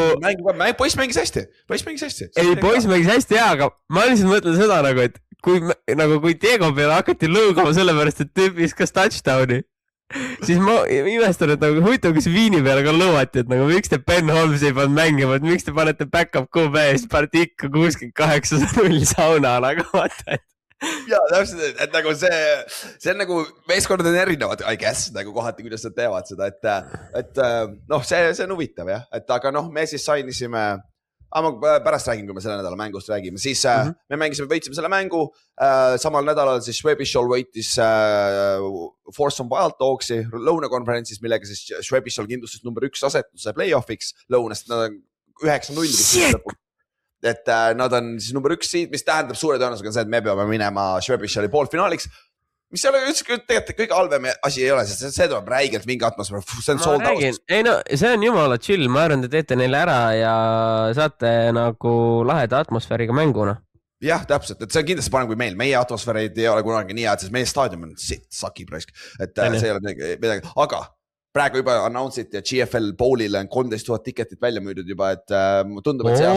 ma poiss mängis hästi. Ei, poiss mängis hästi, jah, aga ma lihtsalt mõtlen seda nagu, et kui Diego peale hakati lõugama sellepärast, et tüüp viskas touchdowni, siis ma imestan, et nagu huvitav, kas Viini peale ka lõuati, et nagu miks te Ben Holmes ei pannud mängima, et miks te panete back-up QB ja siis panete ikka 68-0 sauna, nagu vaata, et... Ja, täpselt, et nagu see on nagu, meeskonnad on erinevad, I guess, nagu kohati, kuidas nad teevad seda, et noh, see on huvitav, jah, et aga noh, me siis sainisime... ma pärast räägin, kui me selle nädala mängust räägime, siis me võitsime selle mängu, samal nädalal siis Schwäbischal võitis Force on Wild Dogsi lõunakonverentsis, millega siis Schwäbischal kindlustas number 1 asetuse play-offiks lõunast, nad on 9-0, et nad on siis number 1 siit, mis tähendab suure tõenäosusega see, et me peame minema Schwäbischali poolfinaaliks, mis ei ole tegelikult kõige halvem asi ei ole, sest see tuleb räigelt mingi atmosfäär, see on sold out. Ei no, see on jumala chill, ma arvan, te teete neile ära ja saate nagu laheda atmosfääriga mänguna. Jah, täpselt, et see on kindlasti parem kui meil, meie atmosfäärid ei ole kunagi nii, et meie staadium on sakib raisk, et see ei ole midagi, aga praegu juba announced ja GFL Bowlile on 13 000 tiketit välja müüdud juba, et tundub, et see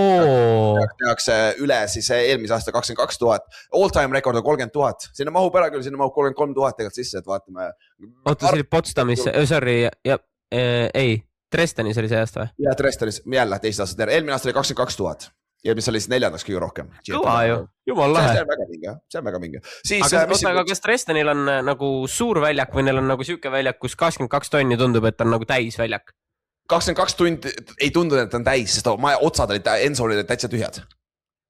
tehakse üle siis eelmise aasta 22 000, all-time rekord on 30 000, sinna mahub ära küll, sinna mahub 33 000 tegelikult sisse, et vaatame. Oota, see oli Potsdamisse, sorry, ei, Dresdenis oli see aasta või? Ja Dresdenis, jälle teist aastat, eelmine aasta oli 22 000. Ja mis oli siis 4. kõige rohkem. Kõva ju, jumal lahe. See on väga minge. Aga kas Dresdenil on nagu suur väljak või neil on nagu siuke väljak, kus 22 tonni tundub, et on nagu täis väljak? 22 tundi ei tundu, et on täis, sest otsad olid, enzoonid olid täitsa tühjad.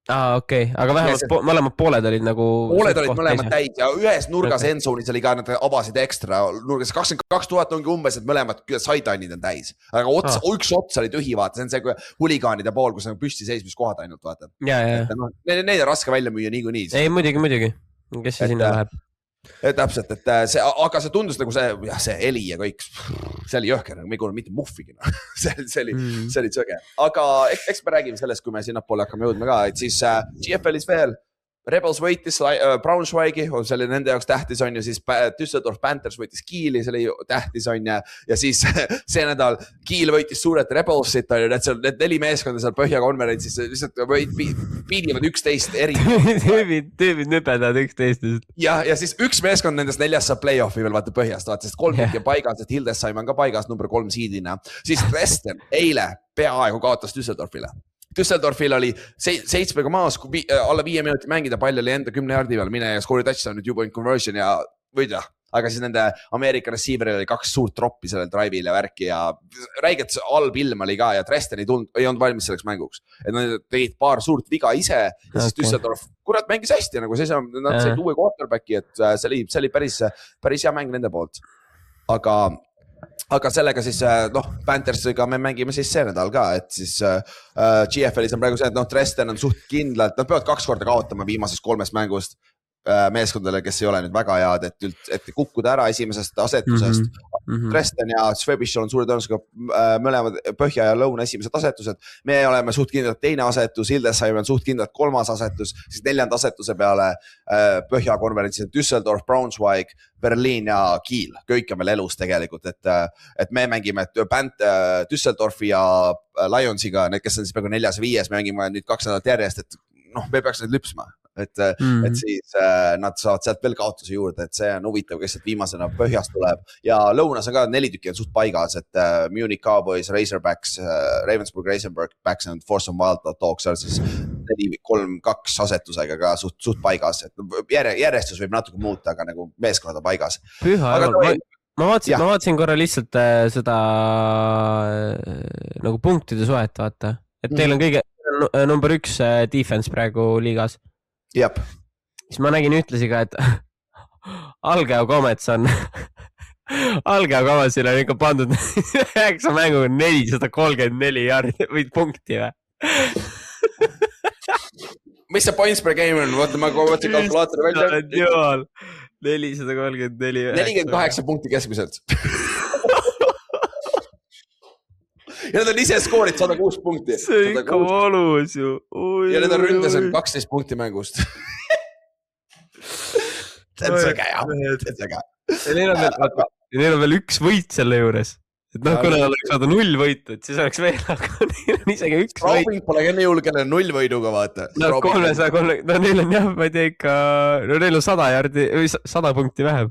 Okei, aga vähemalt mõlemad pooled olid nagu... Pooled olid mõlemad täis ja ühes nurgas endzoonis oli ka, nad avasid ekstra nurgas. 22 000 ongi umbes, et mõlemad sidelined on täis. Aga üks ots oli tühi, vaata. See on see kui huligaanide pool, kus on püsti seismiskohad ainult, vaata. Neid on raske välja müüa niikuinii. Ei, muidugi. Kes see sinna läheb? Täpselt, et aga see tundus nagu see heli ja kõik, see oli jõhker, me ei kuulnud mitte muffigi, see oli sõge, aga eks me räägime sellest, kui me sinnapoole hakkame jõudma ka, et siis GFL-is veel Rebels võitis Braunschweigi, see oli nende jaoks tähtis on ju, siis Düsseldorf Panthers võitis Kiili, see oli tähtis on ju. Ja siis see nädal Kiil võitis suurelt Rebelsit on ju, need 4 meeskonda seal Põhjakonverentsis lihtsalt piidivad 11 eri. Tüübid nüpedavad 11. Ja siis üks meeskond nendest 4 saab play-offi veel vaata Põhjast, vaata, sest 3 tükki on paigas, et Hildesheim on ka paigas number 3 siidina. Siis Dresden eile peaaegu kaotas Düsseldorfile. Düsseldorfil oli 7 maas, kui alla 5 minutit mängida, pall oli enda 10 jardi peal, mine ja score'i touchdown, 2-point conversion ja võida. Aga siis nende Ameerika receiveril oli 2 suurt droppi sellel drive'il ja värki ja räiget halb ilm oli ka ja Dresden ei olnud valmis selleks mänguks. Et nad tegid paar suurt viga ise ja siis Düsseldorf, kurat, mängis hästi nagu see, nad said uue quarterbacki, et see oli päris hea mäng nende poolt. Aga sellega siis, Panthersiga me mängime siis see nädal ka, et siis GFLis on praegu see, et Dresden on suht kindlalt, nad peavad 2 korda kaotama viimasest 3 mängust meeskondadele, kes ei ole nüüd väga head, et kukkuda ära esimesest asetusest. Dresden ja Schwäbisch on suure tõenäosusega mõlemad Põhja ja Lõuna esimesed asetused. Me oleme suht kindlalt 2. asetus, Hildesheim on suht kindlalt 3. asetus, siis 4. asetuse peale Põhja konverentsis Düsseldorf, Braunschweig, Berliin ja Kiel. Kõik on veel elus tegelikult, et me mängime Düsseldorfi ja Lionsiga, need, kes on siis praegu 4. ja 5, me mängime nüüd 2 nädalat järjest, et me peaks neid lüpsma. Et siis nad saavad sealt veel kaotuse juurde, et see on huvitav, kes sealt viimasena Põhjast tuleb ja Lõunas on ka 4 tükki on suht paigas, et Munich Cowboys, Razorbacks, Ravensburg Razorbacks and Folsom Wild Dogs on siis 4-3-2 asetusega ka suht paigas, et järjestus võib natuke muuta, aga nagu meeskonnad on paigas. Püha, ma vaatasin korra lihtsalt seda nagu punktide suhet, vaata, et teil on kõige number 1 defense praegu liigas. Jep. Siis ma nägin ühtlasi ka, et Algeo Comets on Algeo Cometsil on ikka pandud 9 mängu 434 jardi või punkti või? Mis see points per game on? Vaata, ma võtsin kalkulaatori välja. Jumal, 434. 48 punkti keskmiselt. Ja nad on ise skoorid 106 punkti. See on ikka valus ju. Ja need on ründes on 12 punkti mängust. See on sõge, jah. Ja neil on veel 1 võit selle juures. Et kui nad oleks saada 0 võitu, et siis oleks veel, aga neil on isegi 1 võit. Straubing pole kenne juhul, kelle 0 võiduga vaata. Neil on jah, ma ei tea ikka, neil on 100 jardi või 100 punkti vähem.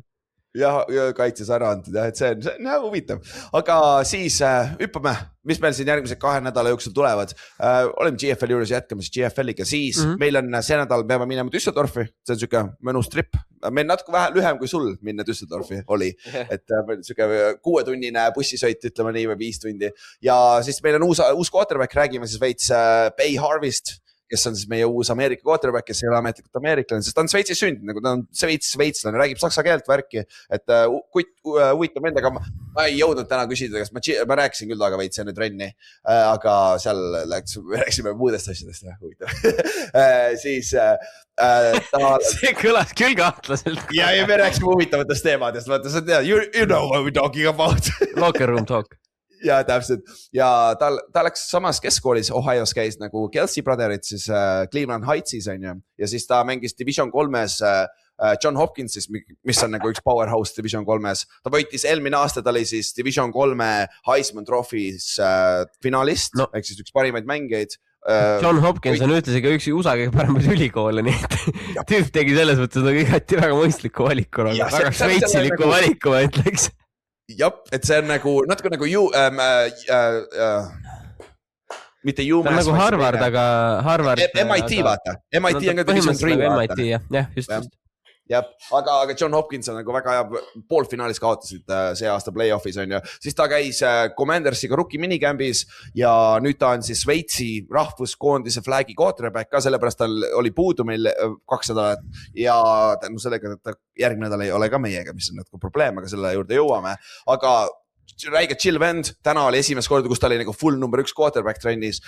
Ja kaitses ära antud, et see on huvitav. Aga siis hüppame, mis meil siin järgmised 2 nädala jooksul tulevad. Oleme GFL juures jätkamas GFL-iga, siis meil on see nädal, peame minema Düsseldorfi, see on siuke mõnus trip. Meil natuke vähe lühem kui sul minna Düsseldorfi oli, et siuke 6-tunnine bussisõit, ütleme nii, või 5 tundi. Ja siis meil on uus quarterback, räägime siis veits Bay Harvest, kes on siis meie uus Ameerika quarterback, kes ei ole ametlikult ameeriklane, sest ta on Šveitsis sündinud, nagu ta on sveitslane, räägib saksa keelt värki, et huvitav nendega, ma ei jõudnud täna küsida, kas ma rääkisin küll taga veits enne trenni, aga seal rääksime muudest asjadest, huvitav. Siis see kõlas küll kahtlaselt. Ja me rääksime huvitavatest teemadest, vaata, sa tead, you know what we're talking about. Locker room talk. Ja täpselt. Ja ta läks samas keskkoolis, Ohio's käis nagu Kelsey Brotherit siis Cleveland Heightsis on ju. Ja siis ta mängis Division 3-s John Hopkinsis, mis on nagu üks powerhouse Division 3-s. Ta võitis eelmine aasta, ta oli siis Division 3 Heisman Trophy's finalist, ehk siis üks parimaid mängijaid. John Hopkins on ütlesi ka üks USA kõige paremaid ülikoole, nii et tüüp tegi selles mõttes nagu igati väga mõistliku valiku, väga šveitsiliku valiku, ma ütleks. Jop, et see on nagu natuke nagu mitte UMass. Ta on nagu Harvard, aga Harvard. MIT vaata. MIT on ka Division 3 vaata. MIT, jah, just. Jep, aga John Hopkins on nagu väga hea, poolfinaalis kaotasid see aasta play-offis on ju. Siis ta käis Commandersiga rookie minicambis ja nüüd ta on siis Šveitsi rahvuskoondise flagi quarterback ka, sellepärast tal oli puudu meil 2 nädalat ja tänu sellega, et ta järgmine nädal ei ole ka meiega, mis on natuke probleem, aga selle juurde jõuame. Aga räige chill vend, täna oli esimest korda, kus ta oli nagu full number 1 quarterback trennis.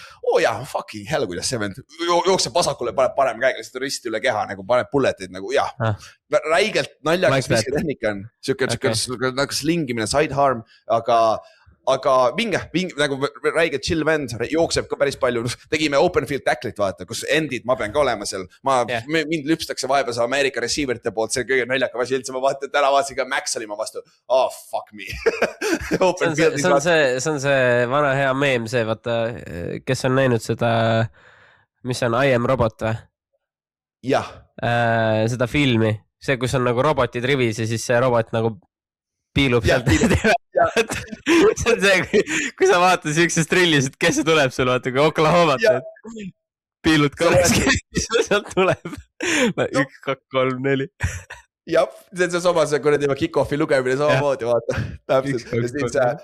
Jah, fucking hell, kuidas see vend jookseb vasakule, paneb parem käega, lihtsalt risti üle keha, nagu paneb bulletid, nagu jah. Räigelt naljakas visketehnika on, siuke nagu slingimine, sidearm, aga vinge nagu räige chill vend, jookseb ka päris palju, tegime open field tacklit vaata, kus endid, ma pean ka olema seal, mind lüpstakse vahepeal see Ameerika receiverite poolt, see kõige naljakam asi üldse, ma vaatan, täna vaatasin ka Max oli ma vastu, fuck me. see on see vana hea meem, see vaata, kes on näinud seda, mis on I Am Robot või? Jah. Seda filmi, see, kus on nagu robotid rivis ja siis see robot nagu piilub sealt. See on see, kui sa vaatad siuksest trillis, et kes see tuleb sul, vaata kui Oklahomat, piilud kõrges, kes sealt tuleb. 1, 2, 3, 4. Jah, see on sama see kuradi kick-offi lugemine samamoodi, vaata. Täpselt.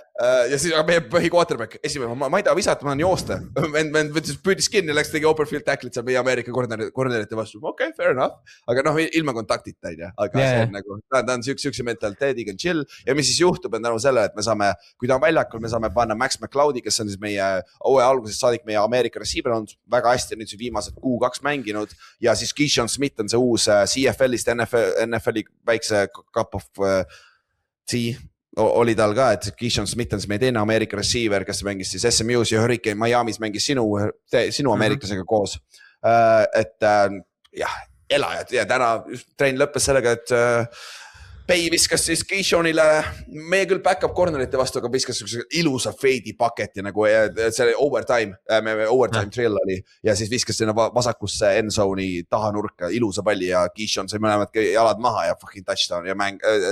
Ja siis meie põhi quarterback, esimene, ma ei taha visata, ma tahan joosta. Vend püüdis kinni, läks tegi open field tacklit seal meie Ameerika koordineerite vastu. Okay, fair enough. Aga noh, ilma kontaktita, aga see on nagu, ta on siukse mentaliteediga chill. Ja mis siis juhtub, on tänu selle, et me saame, kui ta on väljakul, me saame panna Max McCloudi, kes on siis meie hooaja algusest saadik meie Ameerika receiver on väga hästi nüüd viimased Q2 mänginud. Ja siis Keyshawn Smith on see uus CFL-ist NFL väikse cup of tea oli tal ka, et Keyshawn Smith on meie teine Ameerika receiver, kes mängis siis SMU's ja Hurricane Miami's mängis sinu ameeriklasega koos. Et jah, elajad ja täna trein lõppes sellega, et Pei viskas siis Keyshawnile, meie küll back-up cornerite vastu, aga viskas ilusa feidi paketi nagu see overtime drill oli ja siis viskas sinna vasakusse endzone'i taha nurka ilusa palli ja Keyshawn sai mõlemad jalad maha ja fucking touchdown ja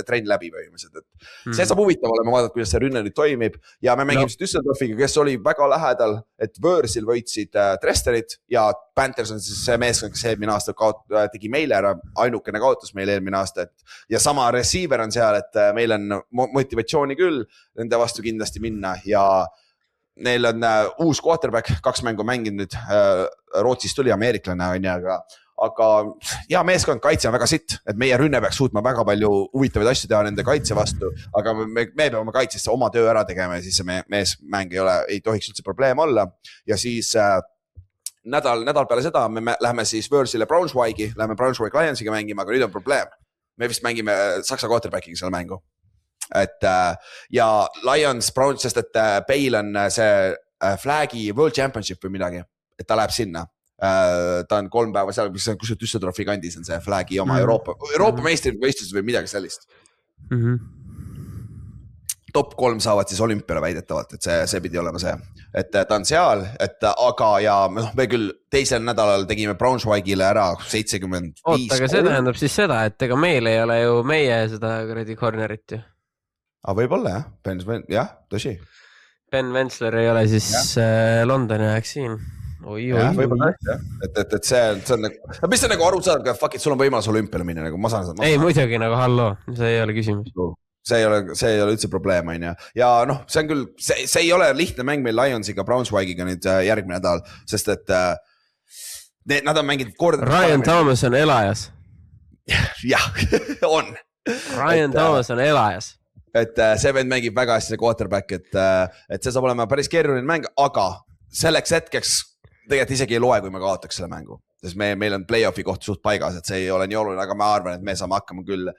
trenn läbi põhimõtteliselt. See saab huvitav olema vaadata, kuidas see rünne nüüd toimib ja me mängime Düsseldorfiga, kes oli väga lähedal, et Võõrsil võitsid Dresdenit ja Panthers on siis see meeskond, kes eelmine aasta tegi meile ära, ainukene kaotus meil eelmine aasta ja sama receiver on seal, et meil on motivatsiooni küll nende vastu kindlasti minna ja neil on uus quarterback, 2 mängu mänginud nüüd, Rootsist tuli ameeriklane on ja, aga ja meeskond kaitse on väga sitt, et meie rünne peaks suutma väga palju huvitavaid asju teha nende kaitse vastu, aga me peame oma kaitsesse oma töö ära tegema ja siis see meesmäng ei tohiks üldse probleem olla ja siis nädal peale seda me läheme siis Võõrsile Braunschweigi, läheme Braunschweig Lionsiga mängima, aga nüüd on probleem. Me vist mängime Saksa quarterbackiga selle mängu. Et ja Lions, Browns, sest et Bale on see flagi World Championship või midagi, et ta läheb sinna. Ta on 3 päeva seal, kus Düsseldorfi kandis on see flagi oma Euroopa meistrivõistluses või midagi sellist. Top 3 saavad siis olümpiale väidetavalt, et see pidi olema see, et ta on seal, et aga ja me küll teisel nädalal tegime Braunschweigile ära 75. Oota, aga see tähendab siis seda, et ega meil ei ole ju meie seda kredi cornerit ju. Aga võib-olla jah, tõsi. Ben Wentzler ei ole siis Londoni aeg siin. Võib-olla jah, et see on nagu, mis see nagu aru saad, fuck it, sul on võimalus olümpiale minna, nagu ma saan seda. Ei, muidugi nagu halloo, see ei ole küsimus. See ei ole üldse probleem, on ja noh, see on küll, see ei ole lihtne mäng meil Lionsiga, Braunschweigiga nüüd järgmine nädal, sest et nad on mänginud kordades. Ryan Thomas on elajas. Jah, on. Ryan Thomas on elajas. Et see vend mängib väga hästi see quarterback, et see saab olema päris keeruline mäng, aga selleks hetkeks tegelikult isegi ei loe, kui me kaotaks selle mängu. Sest meil on play-offi koht suht paigas, et see ei ole nii oluline, aga ma arvan, et me saame hakkama küll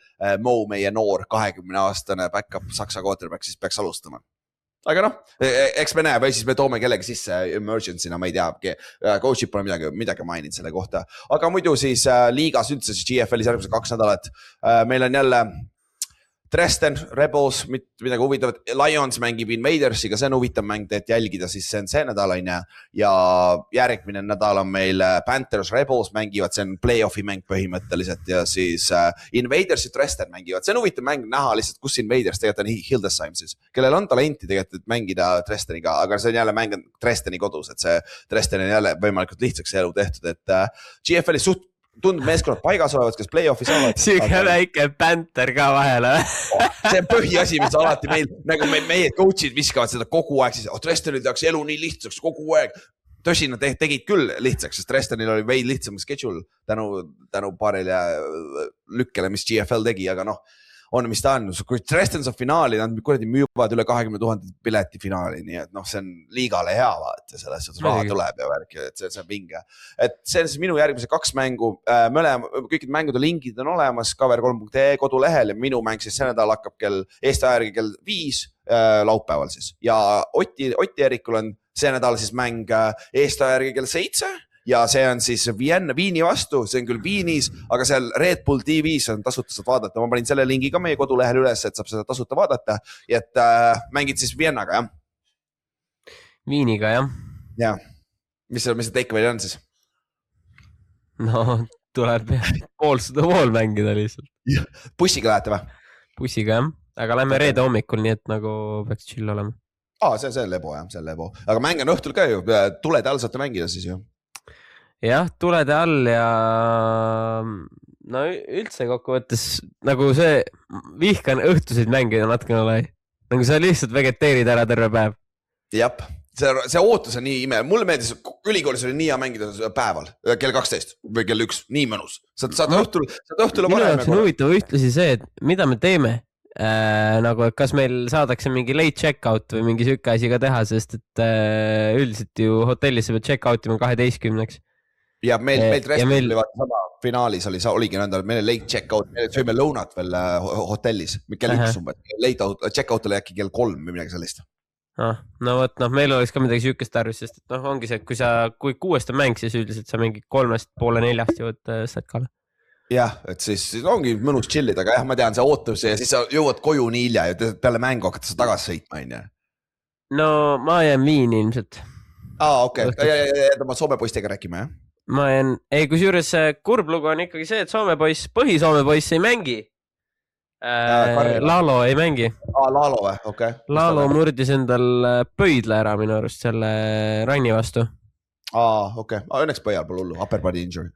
meie noor 20-aastane backup Saksa quarterback siis peaks alustama. Aga noh, eks me näe, või siis me toome kellegi sisse emergency'na, ma ei tea, coach'id pole midagi maininud selle kohta. Aga muidu siis liigas üldse siis GFL-is järgmised 2 nädalat. Meil on jälle Dresden, Rebels, midagi huvitavat, Lions mängib Invadersiga, see on huvitav mäng, et jälgida siis see nädal on ja järgmine nädal on meil Panthers, Rebels mängivad, see on play-offi mäng põhimõtteliselt ja siis Invaders ja Dresden mängivad, see on huvitav mäng näha lihtsalt, kus Invaders tegelikult on Hildesheim siis, kellel on talenti tegelikult mängida Dresdeniga, aga see on jälle mäng Dresdeni kodus, et see Dresden on jälle võimalikult lihtsaks elu tehtud, et GFL-i suht tundub meeskonnad paigas olevat, kes play-offi saavad. Siuke väike Panther ka vahele. See on põhiasi, mis alati meil, nagu meie coach'id viskavad seda kogu aeg, siis Dresdenil tehakse elu nii lihtsaks kogu aeg. Tõsi, nad tegid küll lihtsaks, sest Dresdenil oli veid lihtsam schedule tänu paarile lükkele, mis GFL tegi, aga noh, on, mis ta on. Kui Dresden saab finaali, nad kuradi müüvad üle 20 000 pileti finaali, nii et see on liigale hea vaata, selles suhtes raha tuleb ja värk, et see on vinge. Et see on siis minu järgmise 2 mängu, kõikide mängude lingid on olemas cover3.ee kodulehel ja minu mäng siis see nädal hakkab Eesti aja järgi kell 5 laupäeval siis. Ja Otti Erikul on see nädal siis mäng Eesti aja järgi kell 7 ja see on siis Viini vastu, see on küll Viinis, aga seal Red Bull TV-s on tasuta saad vaadata. Ma panin selle lingi ka meie kodulehel üles, et saab seda tasuta vaadata. Ja et mängid siis Viennaga, jah? Viiniga, jah. Ja. Mis see takeaway on siis? No, tuleb pool mängida lihtsalt. Bussiga lähete või? Bussiga, jah. Aga lähme reede hommikul, nii et nagu peaks chill olema. See on lebo, jah, see on lebo. Aga mäng on õhtul ka ju, tulede all saate mängida siis ju. Jah, tulede all ja no üldse kokkuvõttes nagu see vihkan õhtuseid mängida natukene lai. Nagu sa lihtsalt vegeteerid ära terve päev. Jab, see ootus on nii ime. Mulle meeldis, ülikoolis oli nii hea mängida päeval, kell 12 või kell 1, nii mõnus. Saad õhtul minu jaoks on huvitav ühtlasi see, et mida me teeme. Nagu, et kas meil saadakse mingi late check-out või mingi sükka asi ka teha, sest et üldiselt ju hotellisse pead check-outima 12-ks. Ja meil Dresden oli vaata sama finaalis oligi nõnda, meil oli late check-out, me söime lõunat veel hotellis, kell 1 umbes, late check-out oli äkki kell 3 või midagi sellist. No võt, meil oleks ka midagi sükest tarvis, sest et ongi see, kui 6 on mäng, siis üldiselt sa mingi 3-4 jõud satkale. Jah, et siis ongi mõnus chillida, aga jah, ma tean, see ootus ja siis sa jõuad koju nii hilja ja peale mängu hakkad sa tagasi sõitma, on ju? No ma jään Viini ilmselt. Okei, ma Soome poistega rääkima, jah? Ma jään, kus juures kurb lugu on ikkagi see, et põhi-Soome poiss ei mängi. Lalo ei mängi. Lalo või, okei. Lalo murdis endal pöidle ära minu arust selle Ranni vastu. Okei, õnneks pöial pole hullu, upper body injury.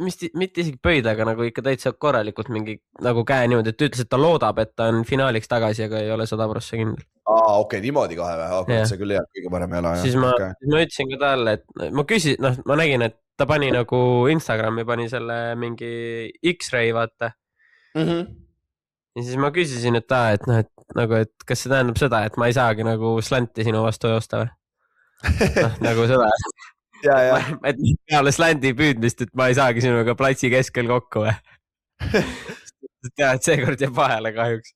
Mitte isegi pöidlega nagu ikka täitsa korralikult mingi nagu käe niimoodi, et ütles, et ta loodab, et ta on finaaliks tagasi, aga ei ole 100% kindel. Okei, niimoodi kohe või? See küll hea, kõige parem ei ole. Siis ma ütlesin ka talle, et ma nägin, et ta pani nagu Instagrami pani selle mingi X-ray vaata. Ja siis ma küsisin, et kas see tähendab seda, et ma ei saagi nagu slanti sinu vastu joosta või? Nagu seda, et peale slanti püüdmist, et ma ei saagi sinuga platsi keskel kokku või? Et seekord jääb vahele kahjuks.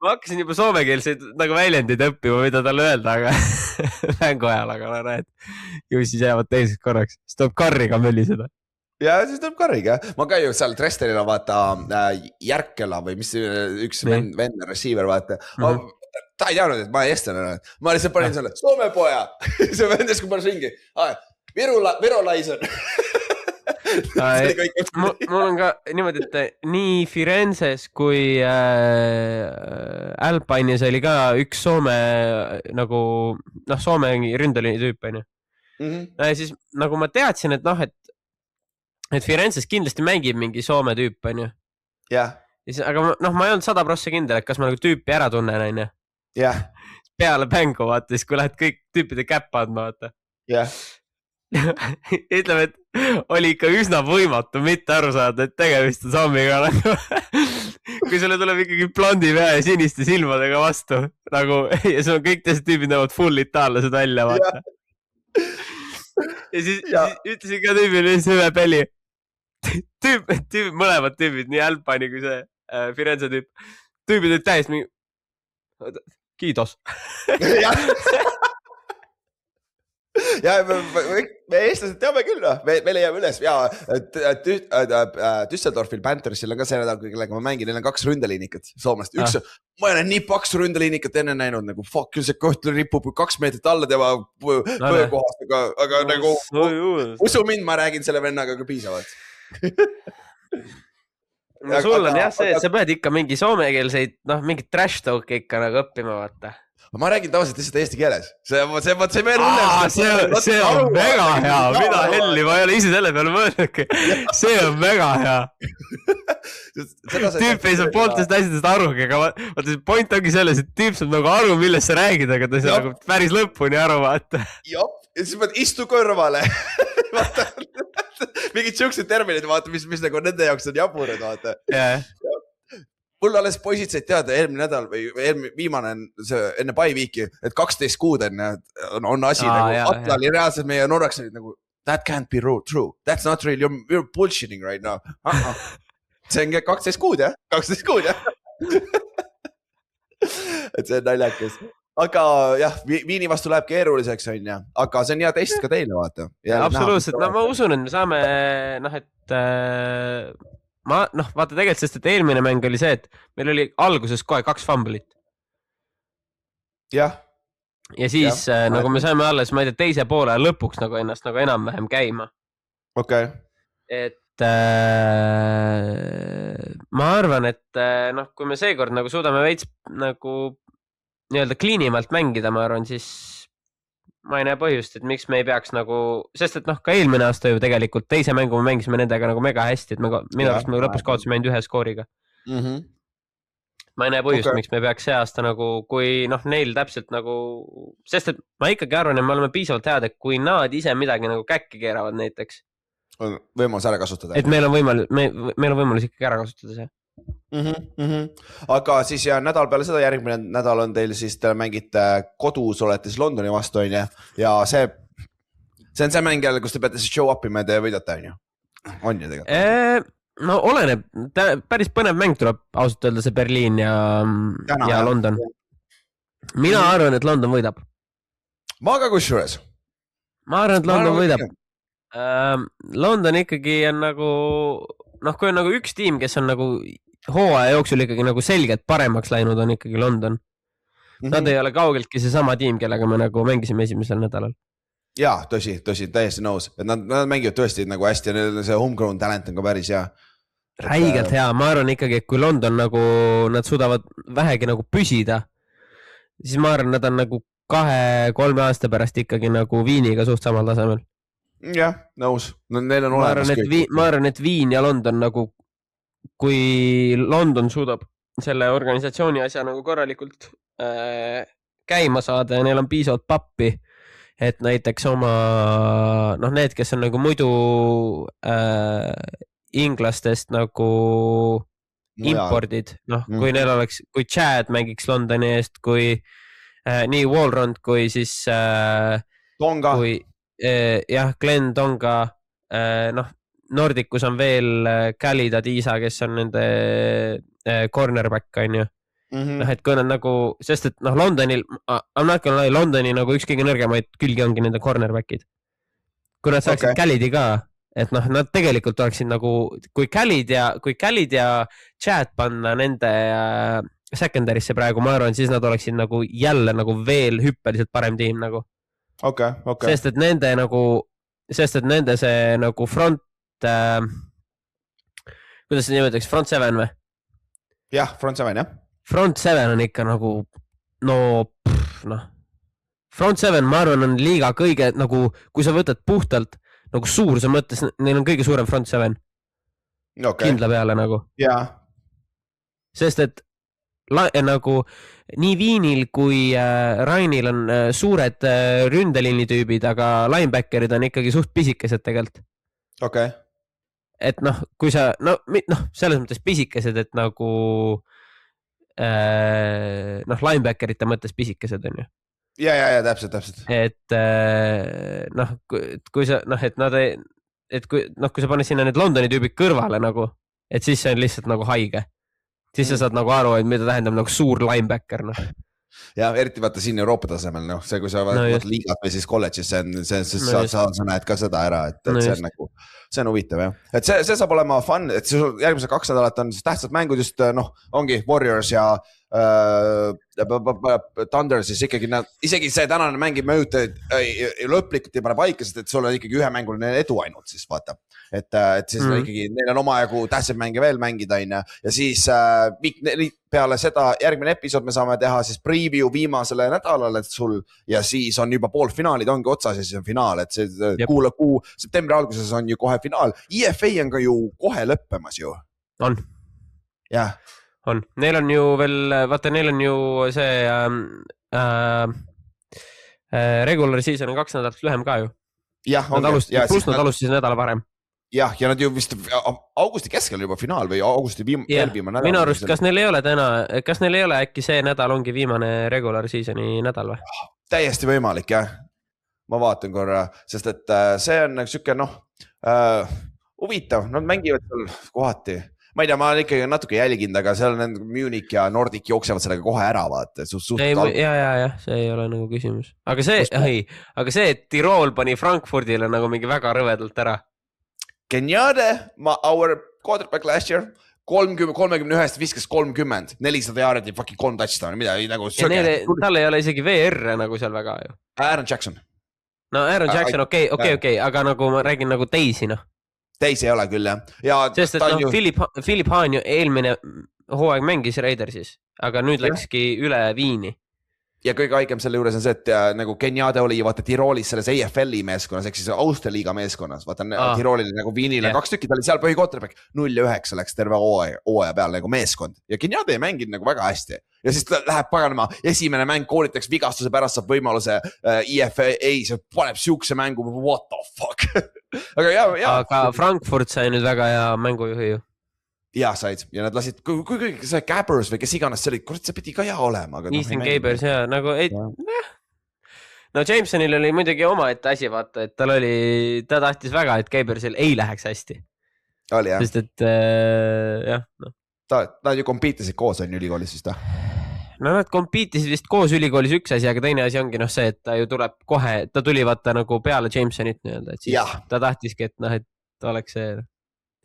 Ma hakkasin juba soomekeelseid nagu väljendid õppima, mida talle öelda, aga mängu ajal, aga näed, ju siis jäävad teiseks korraks. Siis tuleb karriga mölliseda. Ja siis tuleb karriga. Ma ka ju seal Dresdenil on vaata Järkela või mis üks vend receiver vaata. Ta ei teadnud, et ma eestlane. Ma lihtsalt panin selle Soome poja. See vendas, kui panes ringi. Virolaiser. Mul on ka niimoodi, et nii Firenzes kui Alpine'is oli ka üks Soome nagu, Soome ründeli tüüp, on ju. Siis nagu ma teadsin, et Firenzes kindlasti mängib mingi Soome tüüp, on ju. Jah. Aga ma ei olnud 100% kindel, et kas ma nagu tüüpi ära tunnen, on ju. Jah. Peale mängu, vaata, siis kui lähed kõik tüüpide käppa andma, vaata. Jah. Ütleme, et oli ikka üsna võimatu mitte aru saada, et tegemist on Sammiga nagu, kui sulle tuleb ikkagi blondi pea ja siniste silmadega vastu nagu, ja sul on kõik teised tüübid näevad full itaallased välja, vaata. Ja siis ütlesin ka tüübile ühe peli. Mõlemad tüübid, nii Alpani kui see Firenze tüüp. Tüübid olid täiesti mingi kiidos. Ja me eestlased teame küll, me leiame üles ja Düsseldorfil Panthersil on ka see nädal, kellega ma mängin, neil on 2 ründeliinikat Soomest. Üks, ma olen nii paksu ründeliinikat enne näinud, nagu fuck, küll see koht ripub 2 meetrit alla tema põõkohast, aga nagu usu mind, ma räägin selle vennaga ka piisavalt. No sul on jah see, et sa pead ikka mingi soomekeelseid, mingi trash talk ikka nagu õppima, vaata. Ma räägin tavaliselt lihtsalt eesti keeles. See on väga hea, mida helli, ma ei ole ise selle peale mõelnudki. See on väga hea. Tüüp ei saa pooltest asjadest arugi, aga vaata, see point ongi selles, et tüüp saab nagu aru, millest sa räägid, aga ta ei saa nagu päris lõpuni aru, vaata. Jop, ja siis pead istu kõrvale. mingid siuksed terminid, vaata, mis nagu nende jaoks on jaburad, vaata. Yeah. Mul alles poisid said teada eelmine nädal või viimane see enne bye-weeki, et 12 kuud on asi nagu. Atla oli reaalselt meie Norraks olid nagu, that can't be true. That's not real. You're bullshitting right now. See on 12 kuud, jah? 12 kuud, jah? Et see on naljakas. Aga jah, Viini vastu läheb keeruliseks, on ja. Aga see on hea test ka teile, vaata. Absoluutselt. No ma usun, et me saame, vaata tegelikult, sest et eelmine mäng oli see, et meil oli alguses kohe 2 fumblit. Jah. Ja siis nagu me saime alles, ma ei tea, teise poole lõpuks nagu ennast nagu enam-vähem käima. Okay. Et ma arvan, et kui me seekord nagu suudame veits nagu nii-öelda kliinimalt mängida, ma arvan, siis ma ei näe põhjust, et miks me ei peaks nagu, sest et ka eelmine aasta ju tegelikult teise mängu me mängisime nendega nagu mega hästi, et minu arust me lõpus kaotasime ainult 1 skooriga. Ma ei näe põhjust, miks me peaks see aasta nagu, kui neil täpselt nagu, sest et ma ikkagi arvan, et me oleme piisavalt head, et kui nad ise midagi nagu käkki keeravad näiteks. On võimalus ära kasutada. Et meil on võimalus ikkagi ära kasutada see. Aga siis ja nädal peale seda järgmine nädal on teil siis, te mängite kodus, olete siis Londoni vastu, on ja see on see mäng jälle, kus te peate siis show up'ima ja te võidate, on ju? On ju tegelikult? No oleneb, päris põnev mäng tuleb ausalt öelda see Berliin ja London. Mina arvan, et London võidab. Ma ka kusjuures. Ma arvan, et London võidab. London ikkagi on nagu, kui on nagu üks tiim, kes on nagu hooaja jooksul ikkagi nagu selgelt paremaks läinud, on ikkagi London. Nad ei ole kaugeltki see sama tiim, kellega me nagu mängisime esimesel nädalal. Jaa, tõsi, täiesti nõus. Et nad mängivad tõesti nagu hästi ja see homegrown talent on ka päris hea. Räigelt hea, ma arvan ikkagi, et kui London nagu, nad suudavad vähegi nagu püsida, siis ma arvan, nad on nagu 2-3 aasta pärast ikkagi nagu Viiniga suht samal tasemel. Jah, nõus. Neil on olemas kõik. Ma arvan, et Viin ja London nagu, kui London suudab selle organisatsiooni asja nagu korralikult käima saada ja neil on piisavalt pappi, et näiteks oma, need, kes on nagu muidu inglastest nagu impordid, kui neil oleks, kui Chad mängiks Londoni eest, kui nii Walrond, kui siis Tonga. Kui Glenn Tonga, Nordicus on veel Khalid Adisa, kes on nende cornerback, on ju. Et kui nad nagu, sest et Londonil, Londoni nagu üks kõige nõrgemaid külgi ongi nende cornerbackid. Kui nad saaksid Khalidi ka, et nad tegelikult oleksid nagu, kui Khalid ja Chad panna nende secondarisse praegu, ma arvan, siis nad oleksid nagu jälle nagu veel hüppeliselt parem tiim nagu. Okay. Sest et nende see nagu front, kuidas see nimetaks, front 7 või? Jah, front 7, jah. Front 7 on ikka nagu, front 7, ma arvan, on liiga kõige, nagu, kui sa võtad puhtalt, nagu suuruse mõttes, neil on kõige suurem front 7. Kindla peale nagu. Jaa. Sest et nagu nii Viinil kui Rainil on suured ründeliini tüübid, aga linebackerid on ikkagi suht pisikesed tegelikult. Okay. Et kui sa, selles mõttes pisikesed, et nagu linebackerite mõttes pisikesed on ju. Ja, täpselt. Et kui sa, kui sa paned sinna need Londoni tüübid kõrvale nagu, et siis see on lihtsalt nagu haige. Siis sa saad nagu aru, et mida tähendab nagu suur linebacker. Ja eriti vaata siin Euroopa tasemel, see kui sa vaatad liigat või siis kolledžis, sa näed ka seda ära, et see on nagu, see on huvitav, jah. Et see saab olema fun, et järgmise 2 nädalat on siis tähtsad mängud just, ongi Warriors ja Thunder, siis ikkagi isegi see tänane mängib mööda lõplikult ei pane paika, sest et sul on ikkagi ühemänguline edu ainult siis vaata. Et siis ikkagi neil on omajagu tähtsad mänge veel mängida ja siis peale seda järgmine episood me saame teha siis preview viimasele nädalale sul ja siis on juba poolfinaalid ongi otsas ja siis on finaal, et see kuu septembri alguses on ju kohe finaal. IFA on ka ju kohe lõppemas ju. On. Jah. On. Neil on ju veel, vaata, neil on ju see regular season on 2 nädalat lühem ka ju. Jah, ongi. Pluss nad alustasid nädala varem. jah, ja nad ju vist augusti keskel juba finaal või augusti viimane nädal. Minu arust, kas neil ei ole äkki see nädal ongi viimane regular seasoni nädal või? Täiesti võimalik, jah. Ma vaatan korra, sest et see on siuke huvitav, nad mängivad seal kohati. Ma ei tea, ma olen ikkagi natuke jälginud, aga seal on Munich ja Nordic jooksevad sellega kohe ära, vaata. Ja, see ei ole nagu küsimus. Aga see, et Tirol pani Frankfurdile nagu mingi väga rõvedalt ära. Kenjade, our quarterback last year, 31 viskas 30, 400 jaardi, fucking 3 touchdown, mida nagu söge. Tal ei ole isegi VR nagu seal väga ju. Aaron Jackson. No Aaron Jackson, okei, aga nagu ma räägin nagu teisi, Teisi ei ole küll, jah. Sest et Philip Hahn ju eelmine hooaeg mängis Raidersis, aga nüüd läkski üle Viini. Ja kõige haigem selle juures on see, et nagu Kenjade oli vaata Tirolis selles AFL-i meeskonnas, ehk siis Austria liiga meeskonnas, vaata Tirolile nagu Viinile 2 tükki, ta oli seal põhikotrepek 0-9 läks terve hooaja peal nagu meeskond ja Kenjade ei mänginud nagu väga hästi ja siis ta läheb paganema, esimene mäng koolitaks vigastuse pärast saab võimaluse EFA, see paneb siukse mängu, what the fuck aga Frankfurt sai nüüd väga hea mängujuhi ju. Ja said ja nad lasid, kui see Gabbers või kes iganes see oli, kurat, see pidi ka hea olema. Ethan Gabbers ja nagu no Jamesonil oli muidugi oma ette asi vaata, et ta tahtis väga, et Gabbersil ei läheks hästi. Oli jah. Sest et jah. Nad ju kompiitisid koos on ülikoolis vist. No nad kompiitisid vist koos ülikoolis üks asi, aga teine asi ongi see, et ta ju tuleb kohe, ta tuli vaata nagu peale Jamesonit nii-öelda, et siis ta tahtiski, et oleks see.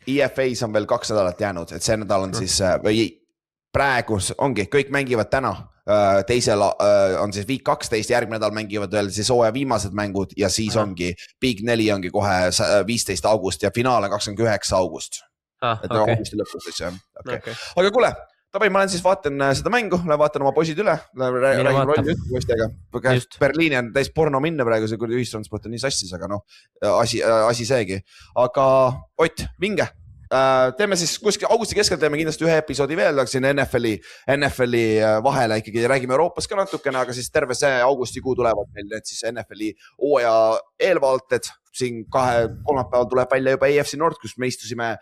EFA-s on veel 2 nädalat jäänud, et see nädal on siis, või praegu ongi, kõik mängivad täna, teisel on siis week 12, järgmine nädal mängivad veel siis hooaja viimased mängud ja siis ongi Big 4 ongi kohe 15 august ja finaal on 29 august. Et augusti lõpus siis, okay. Aga kuule, Davai, ma vaatan seda mängu, vaatan oma poisid üle, räägin rolli ütlusega. Berliini on täis porno minna praegu, see ühistransport on nii sassis, aga asi seegi. Aga Ott, vinge. Teeme siis kuskil augusti keskel teeme kindlasti ühe episoodi veel, siin NFL-i vahele ikkagi räägime Euroopas ka natukene, aga siis terve see augustikuu tulevad meil need siis NFL-i hooaja eelvaated. Siin 2 kolmapäeval tuleb välja juba AFC North, kus me istusime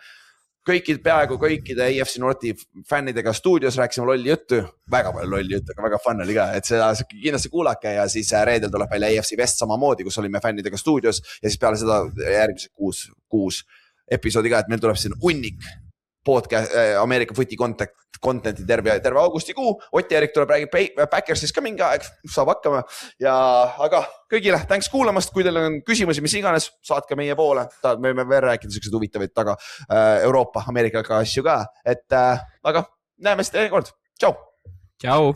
peaaegu kõikide AFC Northi fännidega stuudios, rääkisime lolli juttu, väga palju lolli juttu, aga väga fun oli ka, et seda kindlasti kuulake ja siis reedel tuleb välja AFC West samamoodi, kus olime fännidega stuudios ja siis peale seda järgmised 6 episoodi ka, et meil tuleb siin hunnik podcast, Ameerika Footi contenti terve augustikuu. Ott Erik tuleb räägib Packers'is ka mingi aeg, saab hakkama. Aga kõigile, thanks kuulamast, kui teil on küsimusi, mis iganes, saatke meie poole. Me võime veel rääkida sellised huvitavaid taga Euroopa, Ameerika asju ka. Aga näeme siis teine kord. Tšau! Tšau!